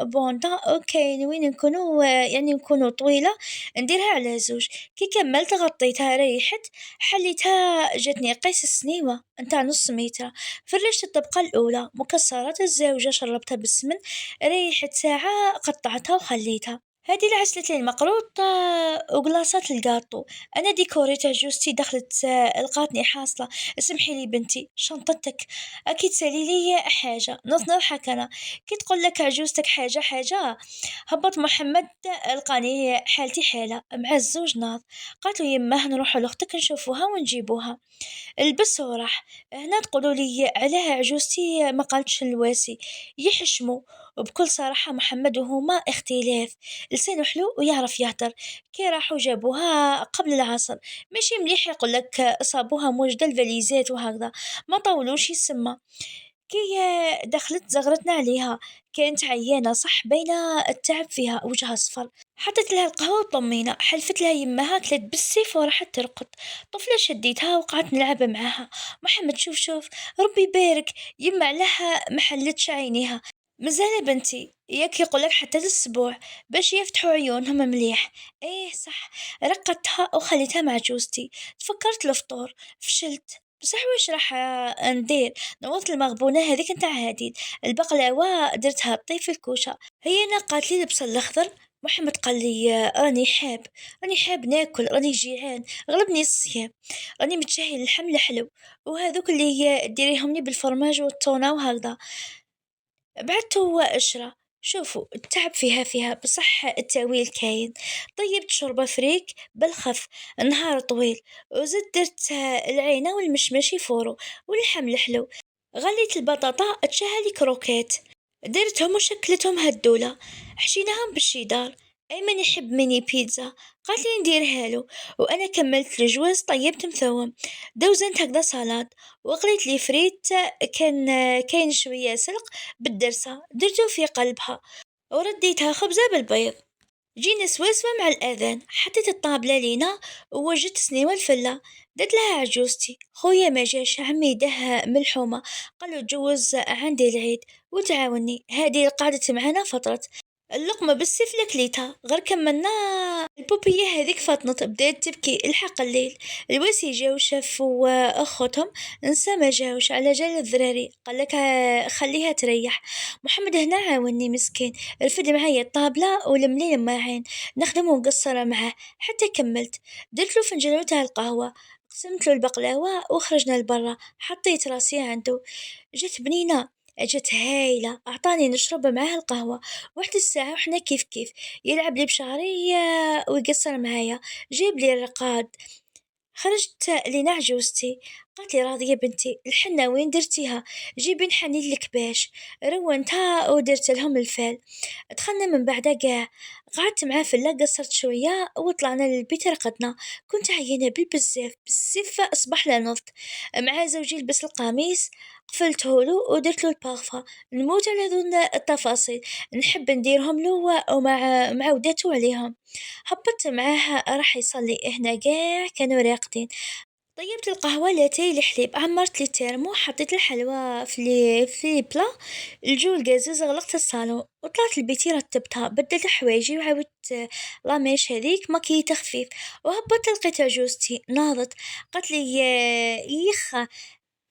بوندا اوكي وين نكونوا يعني نكونوا طويلة نديرها على زوج. كي كملت غطيتها ريحت حليتها جاتني قيس السنيوة نتاع نص متر. فرشت الطبقة الأولى مكسرات الزاوجة شربتها بالسمن ريحت ساعة قطعتها وخليتها. هذه العسلة المقروط وقلاصات الجاتو. أنا ديكوريت عجوزتي دخلت لقاتني حاصلة اسمحي لي بنتي شنطتك أكيد سالي لي حاجة نضحك أنا كي تقول لك عجوزتك حاجة. هبط محمد لقاني حالتي حالة مع الزوج ناض، قالت له يماه نروحوا لاختك نشوفوها ونجيبوها. البس وراح هنا تقولوا لي علاه عجوزتي ما قالتش الواسي يحشموا. وبكل صراحة محمد وهما اختلاف، لسانه حلو ويعرف يهدر. كي راحوا جابوها قبل العصر ماشي مليح يقول لك صابوها موجدة الفاليزات وهكذا، ما طولوش يسمى. كي دخلت زغرتنا عليها كانت عيانة صح باينة التعب فيها وجهها صفر، حطيت لها القهوة وطمينة حلفت لها يمها كلت بالسيف وراحت ترقد. طفلة شديتها وقعدت نلعب معاها. محمد شوف ربي يبارك يما عليها محلتش عينيها مازال بنتي ياك يقولك حتى الاسبوع باش يفتحوا عيونهم مليح. ايه صح، رقدتها وخليتها مع جوزتي، تفكرت الفطور فشلت بصح واش راح ندير. نوضت المغبونة هذيك نتاع هادي البقلاوة درتها طي في الكوشة، هي انا قالت لي البصل الاخضر. محمد قال لي راني حاب ناكل راني جيعان غلبني الصيام راني متشهي اللحم الحلو وهذوك اللي ديريهم لي بالفرماج والتونة وهكذا. بعته قشرة. شوفوا التعب فيها بصح التأويل كاين. طيبت شوربة فريك بالخف نهار طويل وزدت درت العينة والمشمش يفورو واللحم الحلو. غليت البطاطا تشهلي كروكيت درتهم وشكلتهم هدولة، حشيناهم بالشيدار. أيمن يحب ميني بيتزا قالت لي نديرها له، وأنا كملت الجواز طيبت مثوم دوزنت هكذا سلطة وقليت لي فريت كان كاين شوية سلق بالدرسة درتو في قلبها ورديتها خبزة بالبيض. جينا سواسوة مع الأذان حطيت الطابلة لينا ووجدت سنيوة الفلة. قلت لها عجوزتي خويا ما جاش عمي ده ملحومة قالوا تجوز عندي العيد وتعاوني هذه قعدت معنا فترة. اللقمة بالسيف لكليتها غير كملنا. البوبية هذيك فطنت بدات تبكي الحق الليل. الواسي جاو شافوا اخوتهم نسا ما جاوش على جال الذراري قالك خليها تريح. محمد هنا عاوني مسكين رفد معايا الطابلة ولملي الماعين نخدم ونقصر معاه حتى كملت. درت له فنجان تاع القهوة قسمت له البقلاوة وخرجنا لبرا حطيت راسي عنده. جت بنينة أجت هايلة، أعطاني نشرب معاه القهوة، واحدة الساعة وإحنا كيف كيف، يلعب لي بشعري ويقصر معايا، جيب لي الرقاد. خرجت لينا عجوزتي، قالت لي راضية بنتي الحنة وين درتيها؟ جيبي نحني لك باش. رونتها ودرت لهم الفال. دخلنا من بعدها قاع، قعدت معاه في اللا قصرت شوية وطلعنا للبيت رقدنا. كنت عيانة بالبزاف بزاف أصبح لا نضت. مع زوجي لبس القميص، قفلتهولو ودرتلو البارفان. نموت على ذون التفاصيل، نحب نديرهم له ومع وداتو عليهم. هبطت معاه راح يصلي، هنا قاع كانوا راقدين. طيبت القهوة لاتاي الحليب، عمرت لي الترمو، حطيت الحلوى في بلا الجو القازوز، غلقت الصالون وطلعت لبيتي رتبتها، بدلت حوايجي وعاودت لاميش هذيك ماكية تخفيف. وهبطت لقيت عجوزتي ناضت، قالت لي يخا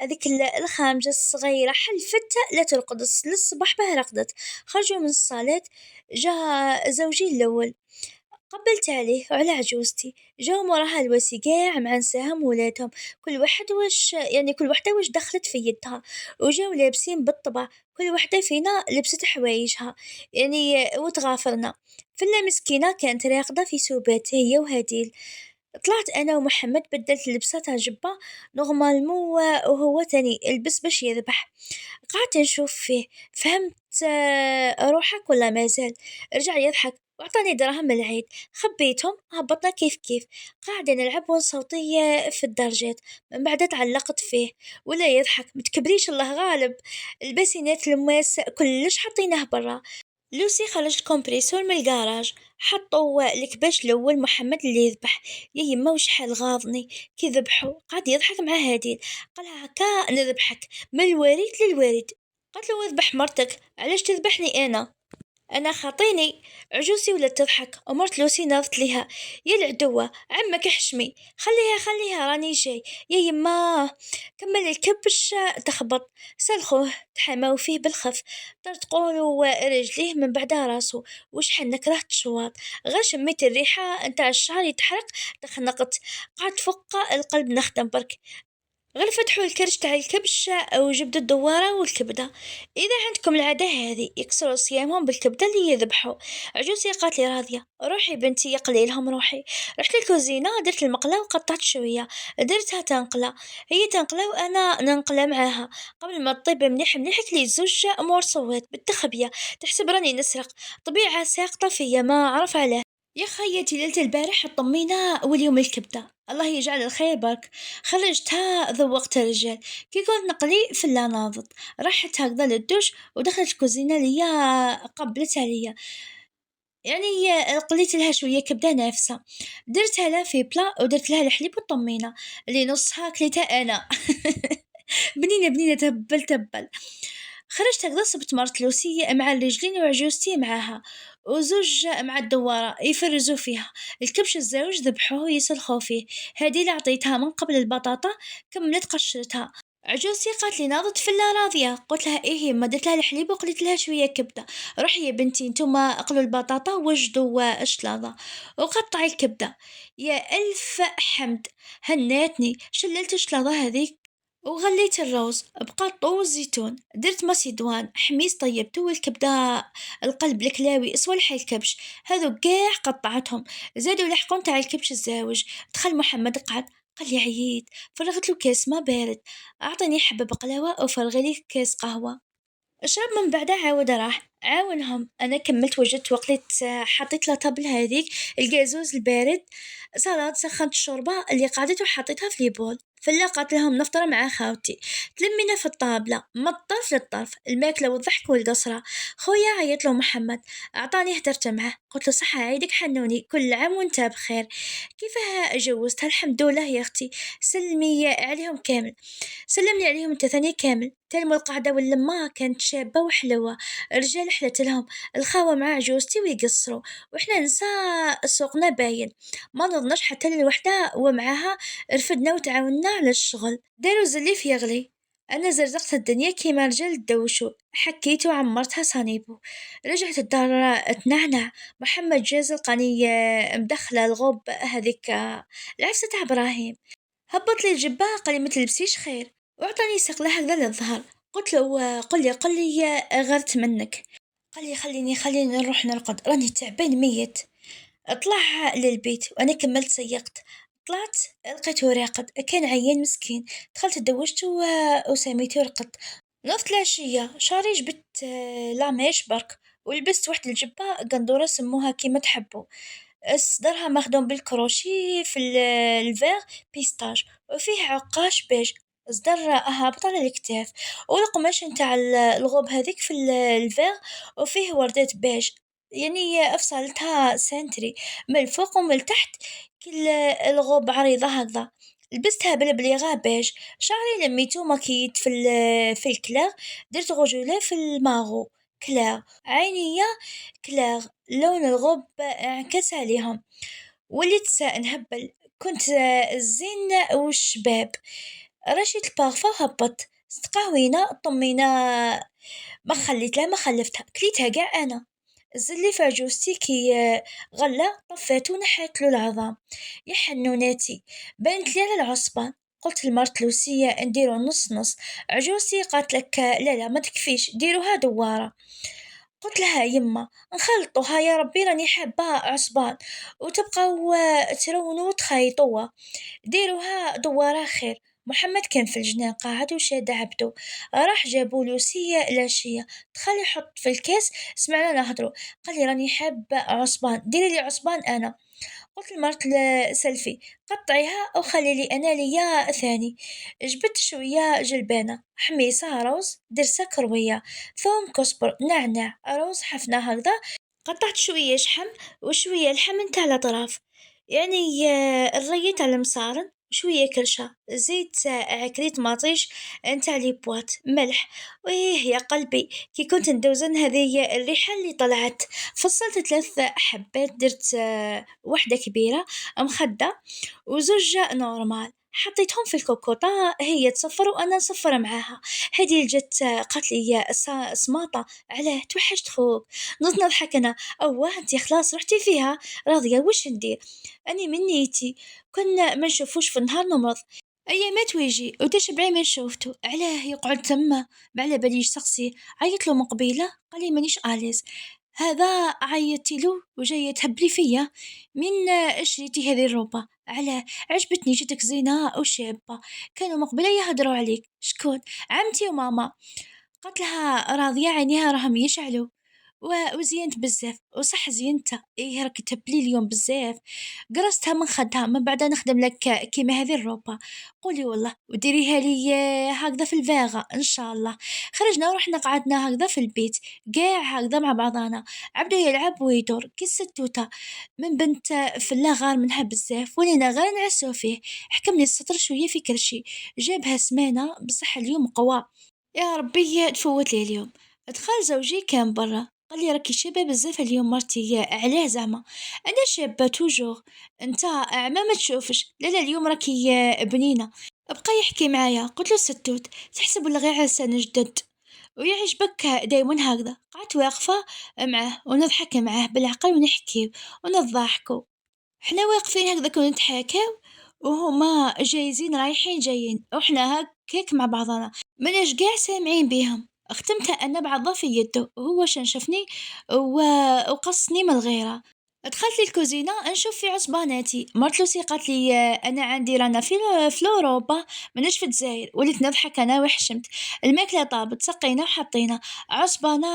هذيك الخامجة الصغيرة حلفت لا ترقد للصبح باه رقدت. خرجوا من الصالات، جا زوجي الأول، قبلت عليه وعلى عجوزتي، جاو موراها الوسيقاع مع نساهم ولادهم، كل واحد كل وحدة واش دخلت في يدها، وجاو لابسين بالطبع، كل وحدة فينا لبست حوايجها، وتغافرنا. فلا مسكينة كانت راقدة في سوبات هي وهديل. طلعت انا ومحمد بدلت اللبسة تاع جبة نورمالمو، وهو تاني البس باش يذبح. قعدت نشوف فيه، فهمت روحك ولا مازال؟ رجع يضحك وأعطاني دراهم العيد، خبيتهم هبطنا كيف كيف، قاعدة نلعب ونصوتي في الدرجات. من بعد تعلقت فيه ولا يضحك، متكبريش الله غالب. الباسينات الماس كلش حطيناه برا. لوسي خرج الكمبريسور من الجراج، حطوا الكباش الاول محمد اللي يذبح. يا يما وشحال غاضني كي ذبحوا، قعد يضحك مع هادين، قالها هكا نذبحك من الوريد للوريد. قالت له اذبح مرتك، علاش تذبحني انا خاطيني. عجوزي ولا تضحك، ومرت لوسي ناضت ليها، يا العدوة عمك احشمي، خليها راني جاي. يا يما كمل الكبش تخبط، سلخوه تحماو فيه بالخف، طرطقولو رجليه من بعد راسو. وشحال نكره الشواط، غير شميت الريحة نتاع الشعر يتحرق تخنقت. قعدت فوق القلب نخدم برك، غير فتحوا الكرش تاع الكبش وجبدوا الدوارة والكبدة. إذا عندكم العادة هذه يكسروا صيامهم بالكبدة اللي يذبحوا. عجوزي قالت لي راضية روحي بنتي يقلي لهم روحي. رحت للكوزينة درت المقلة وقطعت شوية، درتها تنقلة، هي تنقلة وأنا ننقلة معاها. قبل ما تطيب مليح مليح لي زوج أمور صوات بالتخبية، تحسب راني نسرق، طبيعة ساقطة فيا ما أعرف علاه. يا خيتي ليلة البارح الطمينة واليوم الكبدة، الله يجعل الخير برك. خرجتها ذوقت الرجال، كي كنت نقلي في اللا ناضت، راحت هكذا للدوش ودخلت الكوزينة ليا قبلت عليا، قليت لها شوية كبدة نافسة، درتها لها في بلا ودرت لها الحليب والطمينة اللي نصها كليتها أنا. بنينة تبل تبل. خرجت هكذا صبت مرت لوسي مع الرجلين وعجوزتي معاها، وزوج مع الدوارة يفرزوا فيها. الكبش الزوج ذبحوه يسلخوا فيه، هذه اللي عطيتها من قبل البطاطا كملت قشرتها. عجوزتي قالت لي ناضت في لا راضية، قلت لها ايه ما درت لها الحليب وقلت لها شوية كبدة. روحي يا بنتي نتوما اقلوا البطاطا وجدوا الشلاضة وقطعي الكبدة. يا ألف حمد، هناتني شللت الشلاضة هذيك وغليت الروز بقى طوز زيتون، درت ماسيدوان حميص طيبته والكبدة القلب الكلاوي صوالح الكبش هذو قاع قطعتهم، زادوا لحقون تاع الكبش الزاوج. دخل محمد قعد، قال لي عييت، فرغت له كاس ما بارد، اعطني حبة بقلاوة وفرغي لي كاس قهوة. اشرب من بعدها عاود راح عاونهم. انا كملت وجدت وقلت حطيت لا طبل هذيك الجازوز البارد، صارت سخنت الشوربة اللي قعدت وحطيتها في البول. فلا قالت لهم نفطر مع خاوتي، تلمينا في الطابلة من الطرف للطرف، الماكلة والضحك والقصرة. خويا عيط له محمد، اعطاني هدرت معه، قلت له صحة عيدك حنوني، كل عام وانت بخير. كيفاه جوزتها؟ الحمد لله يا اختي، سلمي عليهم كامل. سلمني عليهم انت ثاني كامل. تلموا القعدة واللمة كانت شابة وحلوة، الرجال حلت لهم، الخاوة مع عجوزتي ويقصروا، وإحنا نساء سوقنا باين، ما نضناش حتى للوحدة ومعاها رفدنا وتعاوننا على الشغل، داروا زليف يغلي. أنا زرزقت الدنيا كيما رجال الدوشو، حكيت وعمرتها صانيبو. رجعت الدار تنعنع. محمد جاز لقاني مدخلة الغوب هذيك العفسة تاع إبراهيم، هبط لي الجبة قال لي ما تلبسيش خير، وعطاني سقلة هكذا للظهر، قلت له قل لي غرت منك. قال لي خليني نروح نرقد راني تعبان ميت. طلع للبيت وأنا كملت سيقت. طلعت لقيته راقد كان عيان مسكين. دخلت دوشته وسميته رقد. نضت العشية شعري جبت لاميش برك ولبست واحد الجبة قندورة سموها كيما تحبوا. صدرها مخدوم بالكروشي في الفيغ بيستاج وفيه عقاش بيج. صدر هابط على الكتاف والقماش نتاع الغوب هذيك في الفيغ وفيه وردات بيج. يعني أفصلتها سنتري من الفوق ومن التحت. كل الغوب عريضة هكذا. لبستها بالبليغة بيج. شعري لميتو مكيت في الكلاغ. درت غجولة في الماغو كلاغ. عينيا كلاغ. لون الغوب انعكس عليهم. وليت نهبل. كنت الزين والشباب. رشيت البارفان وهبط. قهوينا طمينا. ما خلفتها كليتها قاع انا. الزلي في عجوزتي كي غلة طفيت ونحيت له العظام. يا حنوناتي. بانت لي على العصبة. قلت لمرت لوسية نديرو نص نص. عجوزتي قالت لك لا ما تكفيش ديروها دوارة. قلت لها يما نخلطوها يا ربي راني حابة عصبان وتبقاو ترونوا وتخيطوها. ديروها دوارة خير. محمد كان في الجنان قاعد وشاد عبدو. راح جابوا لوسية العشية. دخل يحط في الكاس. سمعنا نهضروا. قال لي راني حاب عصبان ديري لي عصبان انا. قلت لمرت سلفي قطعيها أو خلي لي أنا ليا ثاني. جبت شوية جلبانة حميصة روز درسة كروية ثوم كزبر نعناع روز حفنة هكذا. قطعت شوية شحم وشوية لحم نتاع الأطراف. يعني الريت على المصارن شوية كرشة زيت عكريت مطيش نتاع لي بوات ملح. ويه يا قلبي كي كنت ندوزن هذه الريحة اللي طلعت. فصلت 3 حبات درت وحدة كبيرة مخدة وزوج نورمال. حطيتهم في الكوكوطة هي تصفر وأنا نصفر معاها. هذه اللي جت قالت لي سماطة علاه توحشت خوك. نض نضحك أنا. أوه انتي خلاص رحتي فيها. راضية وش ندير. أني من نيتي كنا ما نشوفوش في النهار نمرض. أيامات ويجي وتشبعي من شوفتو علاه يقعد تما. بعلى باليش سقسي. عيط له من قبيلة قال لي مانيش آليز. هذا عيطتي له وجاية تهبلي فيا. من شريتي هذه الروبة علاه عجبتني جدك زينة وشابة. كانوا مقبلة يهدروا عليك شكون. عمتي وماما. قالت لها راضية عينيها راهم يشعلوا وزينت بزاف وصح زينتها إيه راك تهبلي اليوم بزاف. قرصتها من خدها من بعد نخدم لك كيما هذه الروبة. قولي والله وديريها لي هكذا في الفاغة ان شاء الله. خرجنا ورحنا قعدنا هكذا في البيت قاع هكذا مع بعضنا. عبدو يلعب ويدور كي الستوتة من بنت في غار منها بزاف ولينا غير نعسو فيه. حكمني السطر شوية في كرشي. جابها سمانة بصح اليوم قوى. يا ربي تفوت لي اليوم. دخل زوجي كان برا قال لي راكي شابة بزاف اليوم مرتي علاه زعما. انا شابة توجور. انت اعمى ما تشوفش لا اليوم راكي بنينة. بقى يحكي معايا قلت له ستوت تحسب ولا غير على سنة جدد ويعجبك دايما هكذا. قعدت واقفة معاه ونضحك معاه بالعقل ونحكي ونضحكوا. احنا واقفين هكذاك ونتحاكاو وهما جايزين رايحين جايين وإحنا هكاك مع بعضنا مناش قاع سامعين بيهم. ختمتها أنا بعضها في يده وهو شنشفني و... وقصني من الغيرة. دخلت الكوزينة نشوف في عصباناتي مرت لوسي قالت لي أنا عندي رانا في أوروبا ماناش في الجزائر. وليت نضحك أنا وحشمت. الماكلة طابت سقينا وحطينا عصبانة.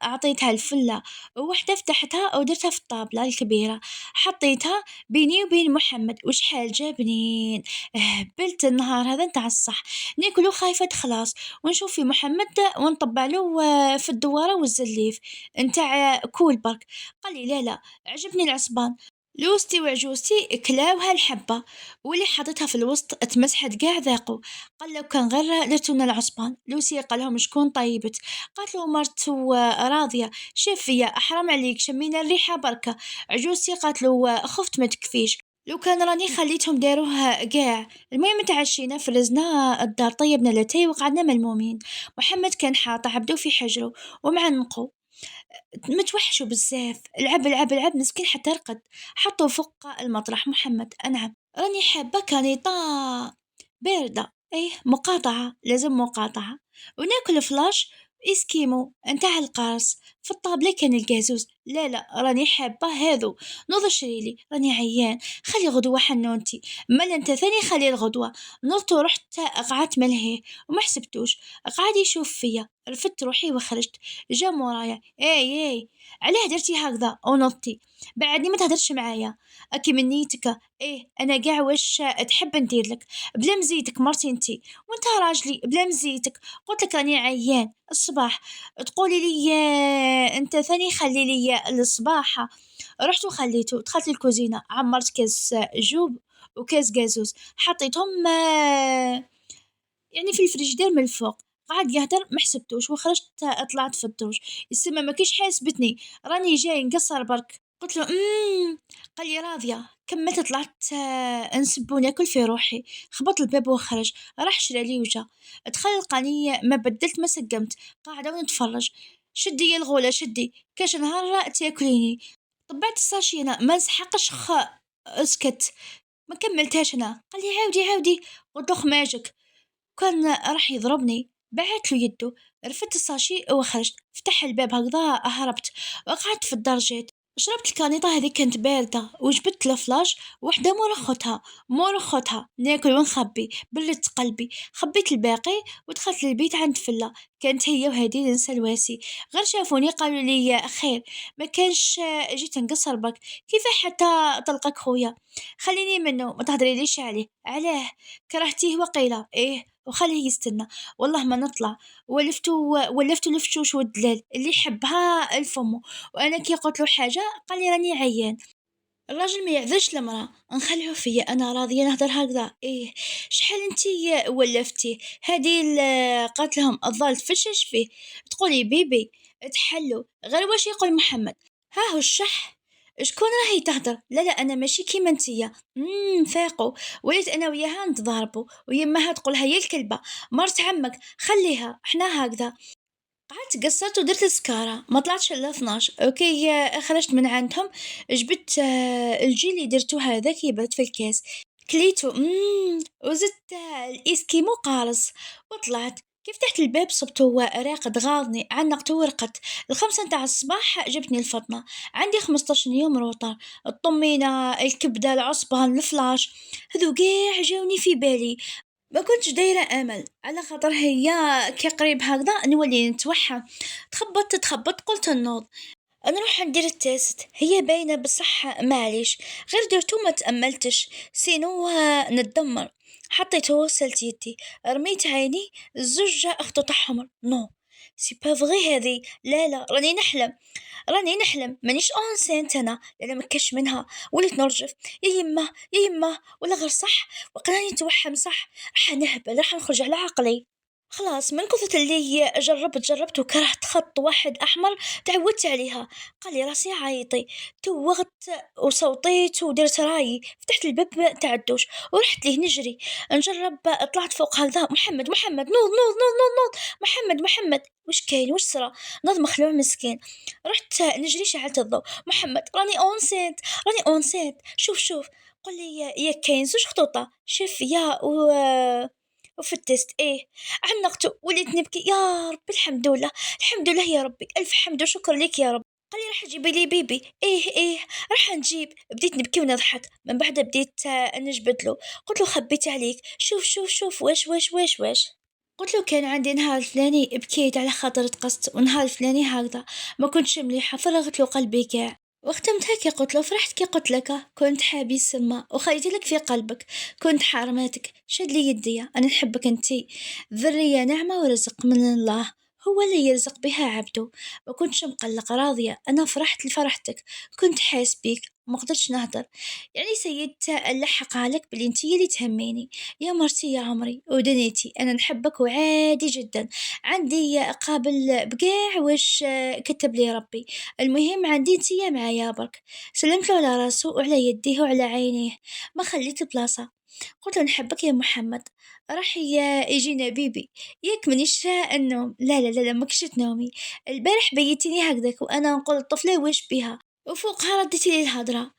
عطيتها الفلة ووحدة فتحتها ودرتها في الطابلة الكبيرة. حطيتها بيني وبين محمد وشحال جابنين. هبلت النهار هذا نتاع الصح. ناكل خايفة خلاص ونشوف في محمد ونطبع له في الدوارة والزليف نتاع كول برك. قال لي لا عجبني العصبان. لوستي وعجوزتي كلاو هالحبة واللي حطيتها في الوسط اتمسحت قاع ذاقو. قال لو كان غير درتونا العصبان. لوسي قال لهم شكون طيبت. قالت له مرتو راضية. شاف فيا أحرم عليك شمينا الريحة بركة. عجوزتي قالت له خفت ما تكفيش لو كان راني خليتهم داروها قاع. المهم تعشينا فرزنا الدار طيبنا لاتاي وقعدنا ملمومين. محمد كان حاط عبدو في حجره ومعنقو متوحشوا بزاف. العب مسكين حتى رقد. حطوا فوق المطرح محمد أنعم راني حابة كانيطا باردة إيه مقاطعة، لازم مقاطعة، وناكل فلاش إسكيمو نتاع القارص، في الطابلة كان القازوز، لا لا راني حابة هاذو، نوض شريلي راني عيان، خلي غدوة حنونتي، مالا انت ثاني خلي الغدوة، نضت ورحت قعدت ملهيه وما حسبتوش، قعد يشوف فيا، رفدت روحي وخرجت، جا مورايا اي علاه درتي هكذا ونضتي، بعدني ما تهدرش معايا، اكي من نيتك، ايه انا قاع واش تحب نديرلك، بلا مزيتك مرتي انتي، وانت راجلي بلا مزيتك، قلت لك راني عيان الصباح، تقولي لي انت ثاني خلي لي الصباح، رحت وخليته، دخلت الكوزينة عمرت كاس جوب وكاس قازوز، حطيتهم يعني في الفريجيدير من الفوق، قعد يهدر ما حسبتوش وخرجت، طلعت في الدرج، السما ما كيش حاسبتني، راني جاي نقصر برك، قلت له قال لي راضية، كملت طلعت نسب وناكل في روحي، خبط الباب وخرج، راح شرى لي وجا، دخل لقاني ما بدلت ما سقمت، قاعدة ونتفرج، شدي يا الغولة شدي كاش نهار تاكليني، طبعت الساشي انا ما نسحقش اسكت، ما كملتهاش انا، قال لي عاودي عاودي، قلت له خماجك، كان راح يضربني، بعت له يده، رفدت الساشي وخرجت، فتح الباب هكذا هربت، وقعدت في الدرجات، شربت الكانيطة هذه كانت باردة، وجبت الفلاش وحدة مورختها ناكل ونخبي، بلت قلبي، خبيت الباقي ودخلت للبيت عند فلة، كانت هي وهادي ننسى الواسي، غير شافوني قالوا لي خير، ما كانش جيت نقصر بك، كيف حتى طلقك خويا، خليني منه ما تهدريليش عليه، علاه كرهتيه وقيلة ايه وخليه يستنى، والله ما نطلع، ولفتو الفشوش والدلال اللي يحبها الفمو، وانا كي قلت له حاجه قال لي راني عيان، الراجل ما يعذرش المرأة، نخليه فيا انا راضيه نهضر هكذا، ايه شحال انتي ولفتي هادي قالت لهم الظال تفشش فيه، تقولي بيبي تحلو غير واش يقول محمد، ها هو الشح، شكون راهي تهدر، لا لا انا ماشي كيما انتيا، فاقوا، وليت انا وياها نتضاربوا، ويماها تقولها هي الكلبه، مرت عمك خليها احنا هكذا، قعدت قصرت ودرت السكارة ما طلعتش إلا 12، أوكي خرجت من عندهم، جبت الجي اللي درتو هذاك يبرد في الكاس، كليتو وزدت الإسكيمو قارص، وطلعت كيف فتحت الباب صبتو راقد غاضني، عنقت ورقت، الخمسة نتاع الصباح جبتني الفطنة، عندي 15 يوم روطة، الطمينة الكبدة العصبة الفلاش، هذو قاع جاوني في بالي، ما كنتش دايرة امل على خاطر هي كي قريب هكذا نولي نتوحى، تخبطت قلت النوض نروح ندير التيست، هي باينة بصح معليش، غير درتو ما تأملتش، سينو نتدمر، حطيته وصلت يدي، رميت عيني، الزوج خطوط حمر، نو سي با فغي هذي، لا لا راني نحلم مانيش اونسينت انا، انا مكش منها، وليت نرجف، يا يما ولا غير صح، وقراني نتوحم صح، راح نهبل راح نخرج على عقلي، خلاص من كثرة اللي جربت وكرهت خط واحد أحمر تعودت عليها، قال لي راسي عايطي، توغت وصوتيت ودرت رايي، فتحت الباب تاع الدوش ورحت ليه نجري نجرب، طلعت فوق هكذا، محمد نوض محمد وش كاين وش صرا، نوض مخلوع مسكين، رحت نجري شعلت الضوء، محمد راني اونسيت شوف قل لي يا كاين زوج خطوطة شوف يا وفي التست ايه، عنقت وليت نبكي، يا رب الحمد لله يا ربي الف حمد وشكر لك يا رب، قال لي راح تجيبي لي بيبي، ايه راح نجيب، بديت نبكي ونضحك، من بعد بديت نجبد له، قلت له خبيت عليك، شوف واش قلت له كان عندي نهار الفلاني بكيت على خاطر تقصت، ونهار الفلاني هكذا ما كنتش مليحة فرغت له قلبي كاع، واختمت هكي قلت له فرحت كي قلت لك كنت حابي السما وخليت لك في قلبك، كنت حارماتك شد لي يدي انا نحبك انتي، ذرية نعمة ورزق من الله، هو اللي يرزق بها عبده، ما كنتش مقلق راضية انا فرحت لفرحتك، كنت حاس بيك ما قدرتش نهدر، يعني سيدت نلحق عليك بلي انتي اللي تهميني، يا مرتي يا عمري ودنيتي انا نحبك وعادي جدا، عندي قابل بقاع وش كتب لي ربي، المهم عندي انتيا معايا برك، سلمت له على راسه وعلى يديه وعلى عينيه، ما خليت بلاصة، قلت له نحبك يا محمد، راح يجينا بيبي، ياك منيش النوم، لا ماكش تنومي، البارح بيتيني هكذاك وانا نقول الطفلة واش بيها، وفوقها رديتي لي الهضرة،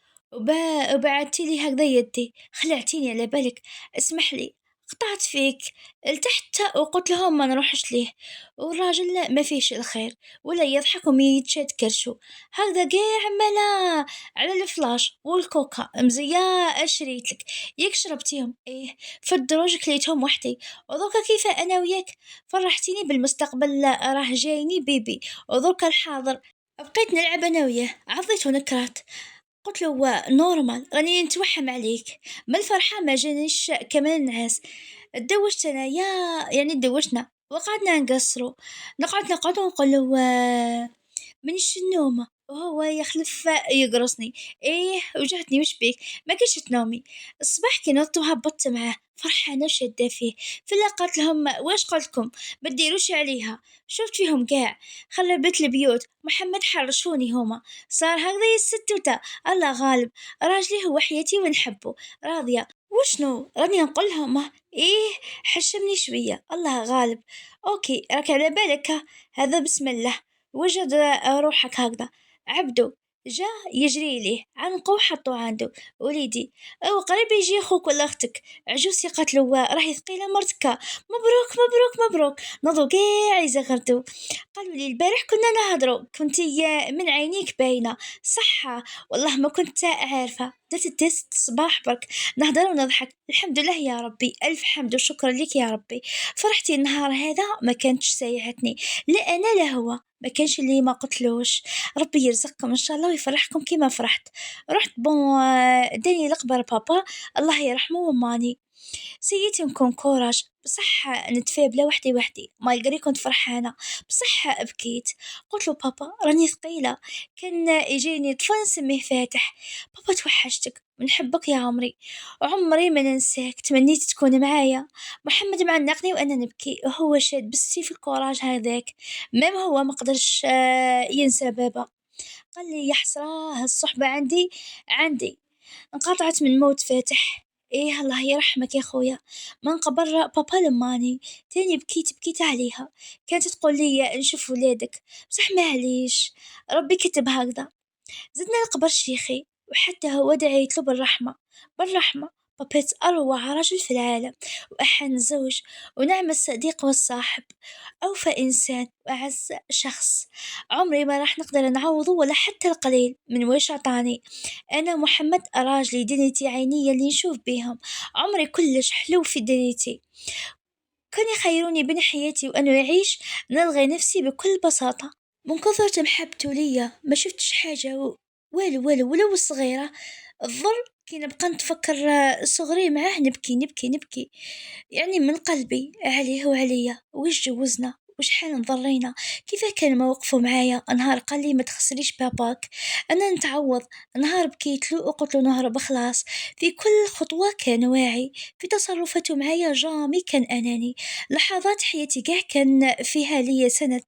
وبعدتي لي هكذا يدي، خلعتيني على بالك، اسمح لي، قطعت فيك، لتحت وقلت لهم ما نروحش ليه، والراجل لا ما فيش الخير ولا يضحك وميتشات كرشو، هكذا قاع ملا على الفلاش والكوكا مزيا شريتلك ياك شربتيهم ايه في الدروج كليتهم وحدي، ودركا كيف انا وياك فرحتيني بالمستقبل راه جايني بيبي، ودركا الحاضر بقيت نلعب انا وياه عضيت ونكرات، قلت له نورمال راني نتوحم عليك، ما الفرحة ما جانيش كمان نعاس، اتدوشت انايا يعني اتدوشنا وقعدنا نقصرو، نقعد ونقول له منيش النومة وهو يخلف يقرصني، ايه وجعتني وش بيك ما كنتش تنومي، الصباح كي نضت وهبطت معاه فرحانة شادة فيه، فلا قالت لهم واش قلتلكم ما تديروش عليها، شفت فيهم قاع خربت البيوت محمد حرشوني هما، صار هكذا يا الستوتة الله غالب، راجلي هو حياتي ونحبه راضية، وشنو راني نقول لهم ايه حشمني شوية الله غالب، اوكي راك على بالك هذا بسم الله، وجد روحك هكذا عبدو جا يجري ليه عنقه وحطه عنده وليدي او قريب يجي اخوك ولا اختك عجوز يقتلوا راهي ثقيله مرتك مبروك مبروك مبروك نضو قاع يزغرتو، قالوا لي البارح كنا نهضروا كنتي من عينيك باينه صحه والله ما كنت عارفه درت التست صباح برك نهضر ونضحك الحمد لله يا ربي الف حمد وشكر لك يا ربي، فرحتي النهار هذا ما كانتش سايعتني لا انا لا هو ما كانش اللي ما قتلوش، ربي يرزقكم ان شاء الله ويفرحكم كيما فرحت، رحت بون داني لقبر بابا الله يرحمه وماني، سييت نكون كوراج بصح نتفاهى بلا وحدي مالغري كنت فرحانة، بصح بكيت قلت له بابا راني ثقيلة، كان يجيني طفل نسميه فاتح، بابا توحشتك ونحبك يا عمري، عمري ما ننساك تمنيت تكون معايا، محمد معنقني وانا نبكي وهو شاد بالسيف الكوراج هذاك، مام هو ما قدرش ينسى بابا، قال لي يا حسراه الصحبة عندي انقطعت من موت فاتح، ايه الله يرحمك يا خويا، من قبر بابا لماني تاني بكيت عليها، كانت تقول لي نشوف ولادك بصح معليش ربي كتب هكذا، زدنا القبر شيخي وحتى هو دعيت له بالرحمة، بابيت أروع رجل في العالم وأحن زوج ونعم الصديق والصاحب، أوفى إنسان وأعز شخص، عمري ما راح نقدر نعوضه ولا حتى القليل من ويش عطاني، أنا محمد راجلي دنيتي عيني اللي نشوف بيهم، عمري كلش حلو في دنيتي، كان يخيروني بين حياتي وأنه يعيش نلغي نفسي بكل بساطة، من كثرة محبته ليا ما شفتش حاجة والو ولو صغيرة الظل كي نبقى نتفكر صغري معاه نبكي يعني من قلبي عليه وعليا وش جوزنا وشحال نضرينا، كيف كان موقفه معايا نهار قال لي ما تخسريش باباك، انا نتعوض نهار بكيت له وقلت له نهرب خلاص، في كل خطوة كان واعي في تصرفاته معايا جامي كان اناني، لحظات حياتي كاع كان فيها لي سند،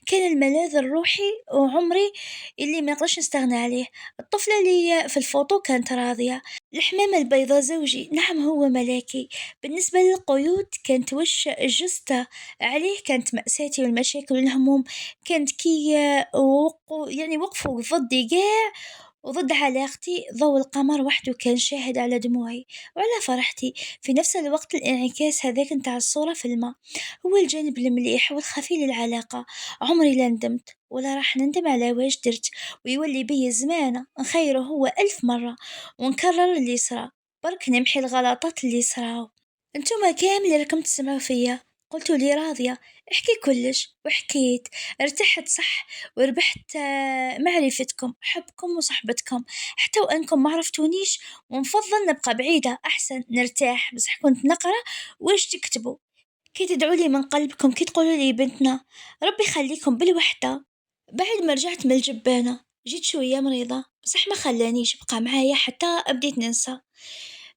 كان الملاذ الروحي وعمري اللي ما نقدرش نستغنى عليه، الطفلة اللي في الفوتو كانت راضية، الحمامة البيضاء زوجي نعم هو ملاكي، بالنسبة للقيود كانت وش جثة عليه، كانت مأساتي والمشاكل والهموم كانت كي يعني وقفوا ضدي قاع وضد علاقتي، ضوء القمر وحده كان شاهد على دموعي وعلى فرحتي في نفس الوقت، الانعكاس هذاك نتاع الصورة في الماء هو الجانب المليح والخفي للعلاقة، عمري لا ندمت ولا راح نندم على واش درت، ويولي بي زمانة نخيره هو 1000 مرة ونكرر اللي صرا، برك نمحي الغلطات اللي صراو، انتوما كامل اللي راكم تسمعوا فيا قلتوا لي راضية احكي كلش وحكيت، ارتحت صح وربحت معرفتكم حبكم وصحبتكم، حتى وانكم ما عرفتونيش ونفضل نبقى بعيدة احسن نرتاح، بصح كنت نقرا واش تكتبوا، كي تدعوا لي من قلبكم كي تقولوا لي بنتنا ربي يخليكم بالوحدة، بعد ما رجعت من الجبانة جيت شوية مريضة بصح ما خلانيش بقى معايا حتى بديت ننسى،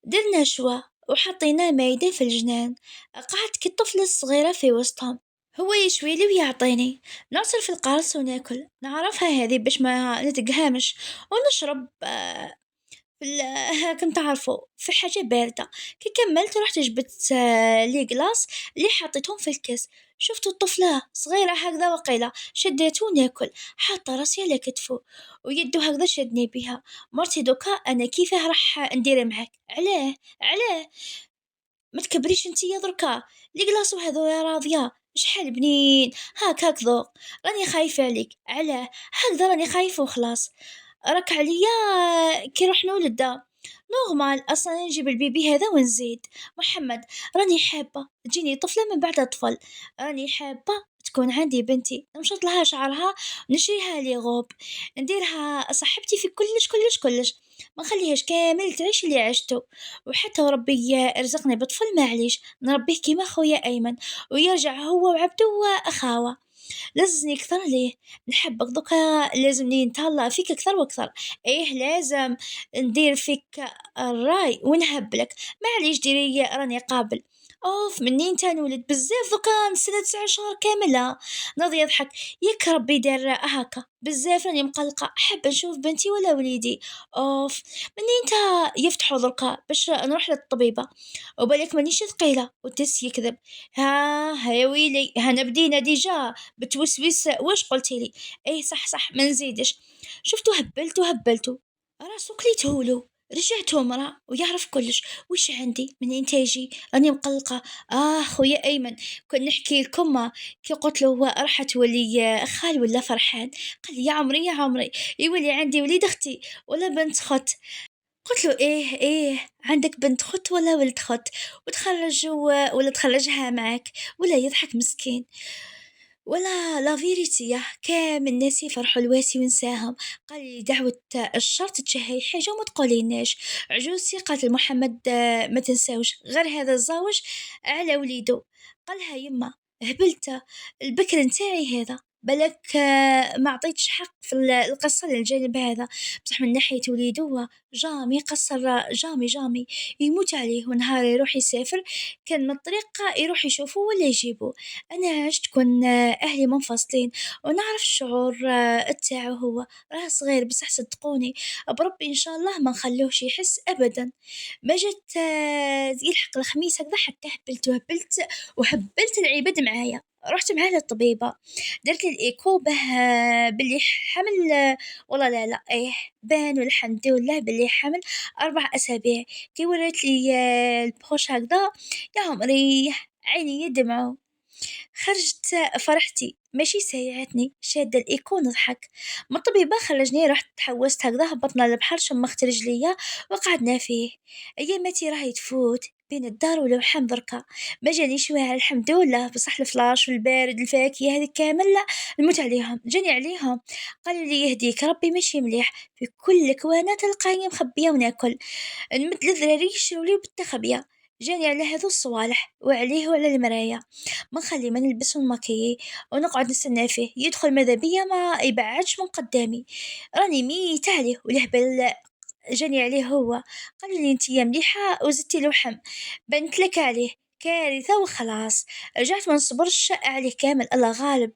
درنا شوا وحطينا مايدة في الجنان، قعدت كالطفلة الصغيرة في وسطهم، هو يشويلي ويعطيني نعصر في القرص وناكل، نعرفها هذه باش ما نتقهمش ونشرب كنت تعرفوا في حاجة باردة، كي كملت رحت جبت لي قلاص اللي حطيتهم في الكاس، شفتوا الطفلة صغيرة هكذا وقيلة شديته وناكل حاطة راسي على كتفه ويده هكذا شدني بها، مرتي دوكا انا كيفاه راح ندير معاك علاه ما تكبريش انتيا دركا، لي قلاصو هذو يا راضية شحال بنين، هاك ذوق، راني خايفة عليك، علاه هكذا راني خايفة وخلاص، راك عليا كي روح نولد نورمال أصلا نجيب البيبي هذا ونزيد. محمد، راني حابة تجيني طفلة من بعد طفل، راني حابة تكون عندي بنتي نمشط لها شعرها، نشريها لي غوب، نديرها صاحبتي في كلش، ما نخليهاش كامل تعيش اللي عشتو، وحتى وربي رزقني بطفل معليش نربيه كيما خويا أيمن، ويرجع هو وعبدو أخاوة، لازمني أكثر ليه، نحبك دوكا لازمني نتهلا فيك أكثر وأكثر، إيه لازم ندير فيك الراي ونهبلك، معليش ديري راني قابل. اوف منين تنولد بزاف دوكا نستنى 9 شهور كاملة، ناضي يضحك، ياك ربي دار هكا بزاف راني مقلقة حابة نشوف بنتي ولا وليدي. اوف منين تا يفتحوا دركا باش نروح للطبيبة، وبالك مانيش ثقيلة وتس يكذب، ها يا ويلي هنا بدينا ديجا بتوسويس واش قلتي لي، ايه صح ما نزيدش، شفتو هبلتو راسو كليتهولو، رجعتو مرا ويعرف كلش، وش عندي من انتاجي راني مقلقة. خويا ايمن كن نحكي لكم كي قلت له راح تولي خال ولا فرحان، قال لي يا عمري يولي عندي وليد اختي ولا بنت خت، قلت له إيه عندك بنت خت ولا ولد خت، وتخرج ولا تخرجها معك، ولا يضحك مسكين، ولا لا فيريتي كامل الناس يفرحوا الواسي ونساهم، قال لي دعوة الشرط تشهي حاجة وما تقوليناش، عجوزتي قالت لمحمد ما تنساوش غير هذا الزوج على وليدو، قالها يما هبلت البكر نتاعي هذا بالك ما عطيتش حق في القصة للجانب هذا، بصح من ناحية وليدو هو جامي قصر جامي يموت عليه، ونهار يروح يسافر كان من الطريق يروح يشوفه ولا يجيبه، أنا عشت كون أهلي منفصلين ونعرف الشعور تاعو هو، راه صغير بصح صدقوني بربي إن شاء الله ما نخلوهش يحس أبدا، ما جت يلحق الخميس هكذا حتى هبلت وهبلت العباد معايا، رحت معاه للطبيبة درت لي الإيكو باللي حمل والله لا إيه بان والحمد لله باللي حمل 4 أسابيع، كي وريت لي البوش هكذا يا عمري عيني يدمعوا، خرجت فرحتي ماشي سايعتني شادة الإيكون نضحك، من الطبيبة خرجني رحت تحوست هكذا هبطنا البحر شمخت رجليا وقعدنا فيه، أياماتي راهي تفوت بين الدار والوحم دركا، ما جانيش واعر الحمد لله، بصح الفلاش والبارد الفاكهة هذه كامل لا نموت عليهم، جاني عليهم قالوا لي يهديك ربي ماشي مليح في كل كوانا تلقاني مخبية وناكل، نمد للذراري يشرولي بالتخبية، جاني على هذو الصوالح وعليه وعلى المراية، ما نخلي ما نلبس ونماكيي ونقعد نستنى فيه يدخل ماذا بيا ما يبعدش من قدامي، راني ميتة عليه والهبل جاني عليه هو، قال لي انتي يا مليحة وزدتي لوحم بنت لك عليه كارثة وخلاص، رجعت ما نصبرش عليه كامل الله غالب،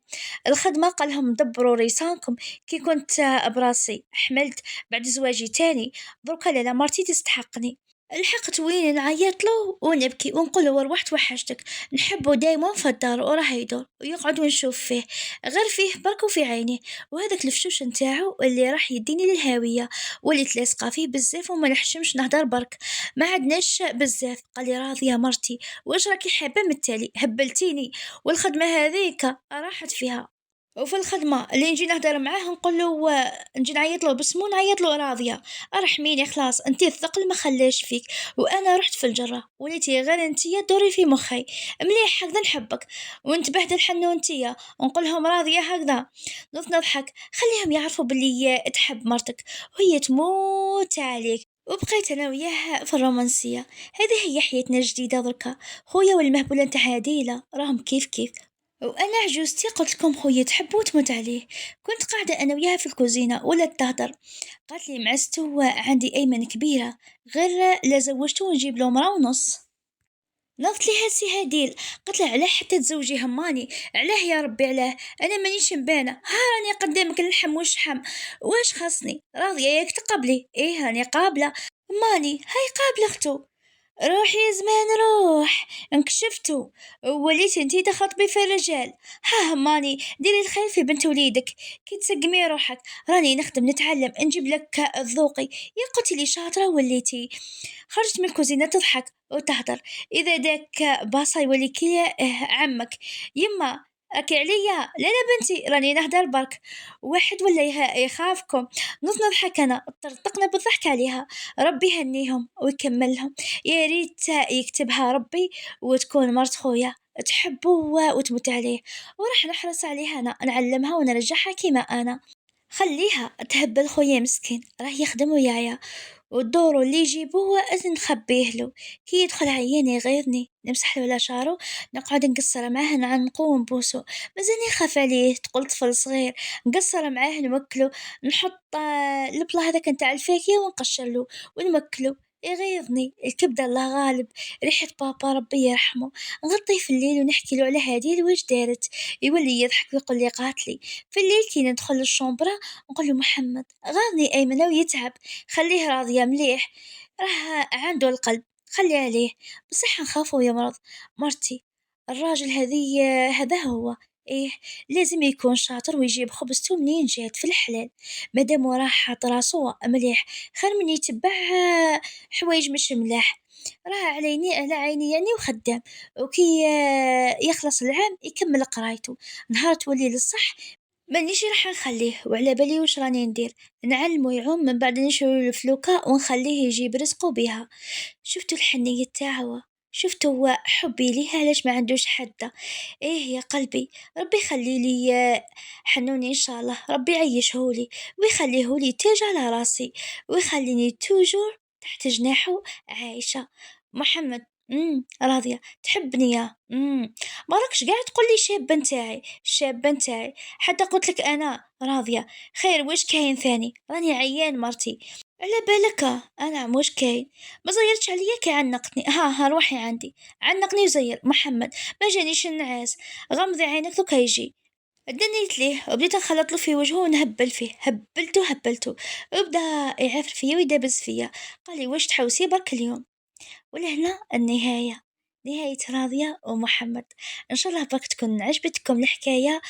الخدمة قالهم دبروا ريسانكم، كي كنت براسي حملت بعد زواجي تاني دركا لا مرتي تستحقني، لحقت وين نعيط له ونبكي ونقول له روحت وحشتك، نحبه دايما في الدار وراه يدور ويقعد ونشوف فيه غير فيه برك وفي عينيه، وهذاك الفشوش نتاعو اللي راح يديني للهاوية، واللي تلاصقة فيه بزاف وما نحشمش نهدر برك، ما عدناش بزاف، قال لي راضية مرتي واش راكي حابة من التالي هبلتيني، والخدمة هذيك راحت فيها، وفي الخدمة اللي نجي نهدر معاه نقول له نجي نعيط له باسمو نعيط له راضية، ارحميني خلاص انتي الثقل ما خلاش فيك، وانا رحت في الجرة وليتي غير انتيا دوري في مخي مليح هكذا نحبك، ونتبهدل حنو انتيا ونقولهم راضية هكذا، نضحك خليهم يعرفوا باللي تحب مرتك وهي تموت عليك، وبقيت انا وياه في الرومانسية، هذه هي حياتنا الجديدة دركا، خويا والمهبولة نتاع هديلة راهم كيف، وأنا عجوزتي قلت لكم خويا تحب وتموت عليه، كنت قاعدة أنا وياها في الكوزينة ولا تهدر، قالت لي معستو عندي أيمن كبيرة غير لا زوجته ونجيب له مرا ونص، نظرت لي هاسي هديل قلت له علاه حتى تزوجي هماني، علاه يا ربي علاه أنا مانيش مبانة، ها راني قدامك نلحم والشحم واش خاصني، راضية ياك تقبلي، إيه راني قابلة، ماني هاي قابلة أختو، روح يا زمان روح، انكشفتوا وليتي انتي تخاطبي في الرجال. ها ماني ديري الخير في بنت وليدك، كي تسقمي روحك راني نخدم نتعلم نجيب لك الذوقي. يا قلتي لي شاطرة وليتي. خرجت من الكوزينة تضحك وتهدر. إذا داك باصا يولي كي عمك. يما راكي عليا؟ لا لا بنتي راني نهدر برك. واحد ولا يخافكم. نضحك أنا طرطقنا بالضحك عليها. ربي يهنيهم ويكملهم. يا ريت يكتبها ربي وتكون مرت خويا تحبه وتموت عليه، وراح نحرص عليها أنا نعلمها ونرجعها كيما أنا. خليها تهبل خويا مسكين راه يخدم ويايا، والدور اللي يجيبوه نخبيه له. كي يدخل عيان يغيظني نمسح له على شعره، نقعد نقصر معاه نعنقو ونبوسو. مازال يخاف عليه تقول طفل صغير. نقصر معاه نوكلو، نحط البلا هذاك نتاع الفاكهة ونقشر له ونوكلو. يغيظني الكبدة الله غالب، ريحة بابا ربي يرحمه. نغطيه في الليل ونحكي له على هادي واش دارت، يولي يضحك ويقول لي قاتلي. في الليل كي ندخل الشومبرة نقول له محمد غاضني أيمن ويتعب، خليه راضية مليح، راه عنده القلب، خلي عليه. بصح نخافو يمرض. مرتي الراجل هذي هذا هو. ايه لازم يكون شاطر ويجيب خبزته منين جات في الحلال. مادام راه حاط راسو مليح خير من يتبع حوايج مش ملاح. راه على عيني يعني وخدام. وكي يخلص العام يكمل قرايته. نهار تولي للصح مانيش راح نخليه، وعلى بالي واش راني ندير. نعلمو يعوم من بعد نشرو الفلوكة ونخليه يجيب رزقه بها. شفتوا الحنية تاعو، شفتوا هو حبي ليه علاش ما عندوش حد. ايه يا قلبي ربي يخلي لي حنوني ان شاء الله، ربي يعيشهولي ويخليهولي تاج على راسي، ويخليني توجور تحت جناحه عايشة. محمد راضية تحبني يا ما راكش قاعد تقول لي شابة نتاعي شابة نتاعي، حتى قلت لك انا راضية. خير واش كاين ثاني؟ راني عيان مرتي. على بالك انا مش كاين. ما زيرتش عليا كي عنقتني. ها روحي عندي. عنقني وزير محمد. ما جانيش النعاس. غمضي عينك ذوك يجي. دنيت ليه وبديت نخلط له في وجهه ونهبل فيه، هبلته وبدا يعافر فيا ويدبز فيا. قال لي واش تحوسي برك اليوم؟ ولهنا النهاية، نهاية راضية ومحمد. إن شاء الله برك تكون عجبتكم الحكاية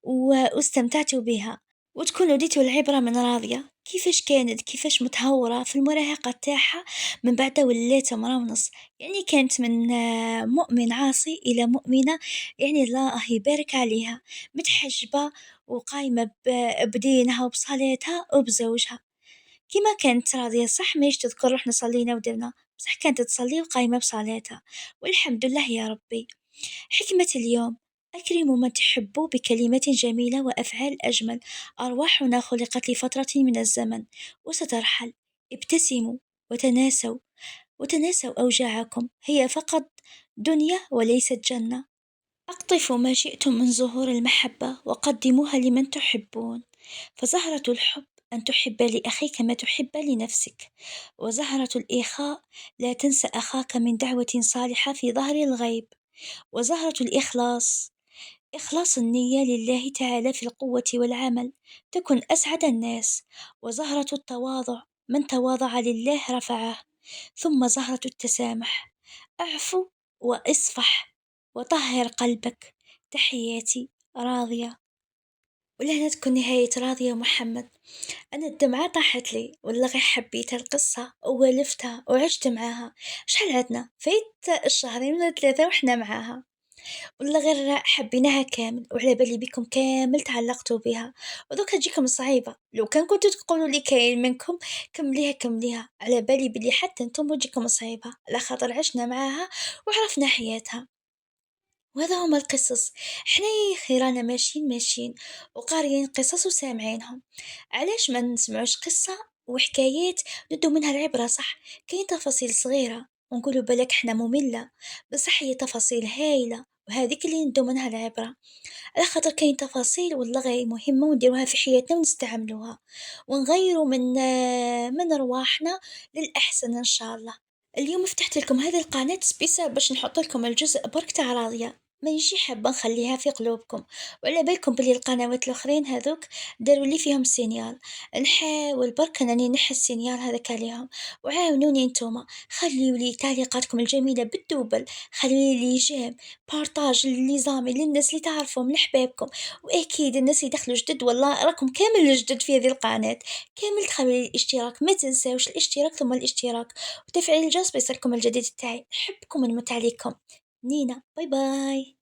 واستمتعتوا بها، وتكونوا ديتوا العبرة من راضية كيفاش كانت، كيفاش متهورة في المراهقة تاعها، من بعد ولات امرأة ونص. يعني كانت من مؤمن عاصي إلى مؤمنة، يعني الله يبارك عليها، متحجبة وقايمة بدينها وبصلاتها وبزوجها. كيما كانت راضية صح ماهيش تذكر روحنا صلينا ودرنا، بصح كانت تصلي وقايمة بصلاتها، والحمد لله يا ربي. حكمة اليوم: أكرموا من تحبوا بكلمات جميلة وأفعال أجمل. أرواحنا خلقت لفترة من الزمن وسترحل. ابتسموا وتناسوا، وتناسوا أوجاعكم، هي فقط دنيا وليست جنة. اقطفوا ما شئتم من زهور المحبة وقدموها لمن تحبون، فزهرة الحب أن تحب لأخيك ما تحب لنفسك، وزهرة الإخاء لا تنسى أخاك من دعوة صالحة في ظهر الغيب، وزهرة الإخلاص إخلاص النية لله تعالى في القوة والعمل تكن أسعد الناس، وزهرة التواضع من تواضع لله رفعه، ثم زهرة التسامح اعفو واصفح وطهر قلبك. تحياتي راضية. ولهنا تكون نهاية راضية محمد. أنا الدمعة طاحت لي والله غير حبيت القصة وولفتها وعشت معاها. شحال عدنا فايت الشهرين ولا ثلاثة وإحنا معاها، والله غير حبيناها كامل، وعلى بالي بكم كامل تعلقتوا بها. وذوك تجيكم صعيبة لو كان كنتوا تقولوا لي كاين منكم كمليها على بالي بلي حتى انتم وجيكم صعيبة على خاطر عشنا معاها وعرفنا حياتها. وهذا هما القصص. احنا يا اخي رانا ماشيين وقاريين قصص وسامعينهم، علاش ما نسمعوش قصة وحكايات ندو منها العبرة؟ صح كاين تفاصيل صغيرة ونقولوا بالك احنا مملة، بصح هي تفاصيل هايلة وهذيك اللي ندو منها العبرة. على خاطر كاين تفاصيل والله غير مهمة ونديروها في حياتنا ونستعملوها ونغيروا من رواحنا للأحسن إن شاء الله. اليوم فتحت لكم هذه القناة سبيسا باش نحط لكم الجزء برك تاع راضية. مانيش حابة نخليها في قلوبكم، وعلى بالكم بلي القنوات الآخرين هذوك داروا لي فيهم سينيال، نحاول برك أنني نحي السينيال هذاك عليهم، وعاونوني نتوما خليوا لي تعليقاتكم الجميلة بالدوبل، خليوا لي جيم، بارطاج للزامي للناس اللي تعرفهم لحبابكم، وأكيد الناس اللي دخلوا جدد والله راكم كامل جدد في هذه القناة، كامل تخلوا لي الاشتراك ما تنساوش الاشتراك ثم الاشتراك وتفعيل الجرس بيصلكم الجديد تاعي، نحبكم ونموت عليكم. نينا باي باي.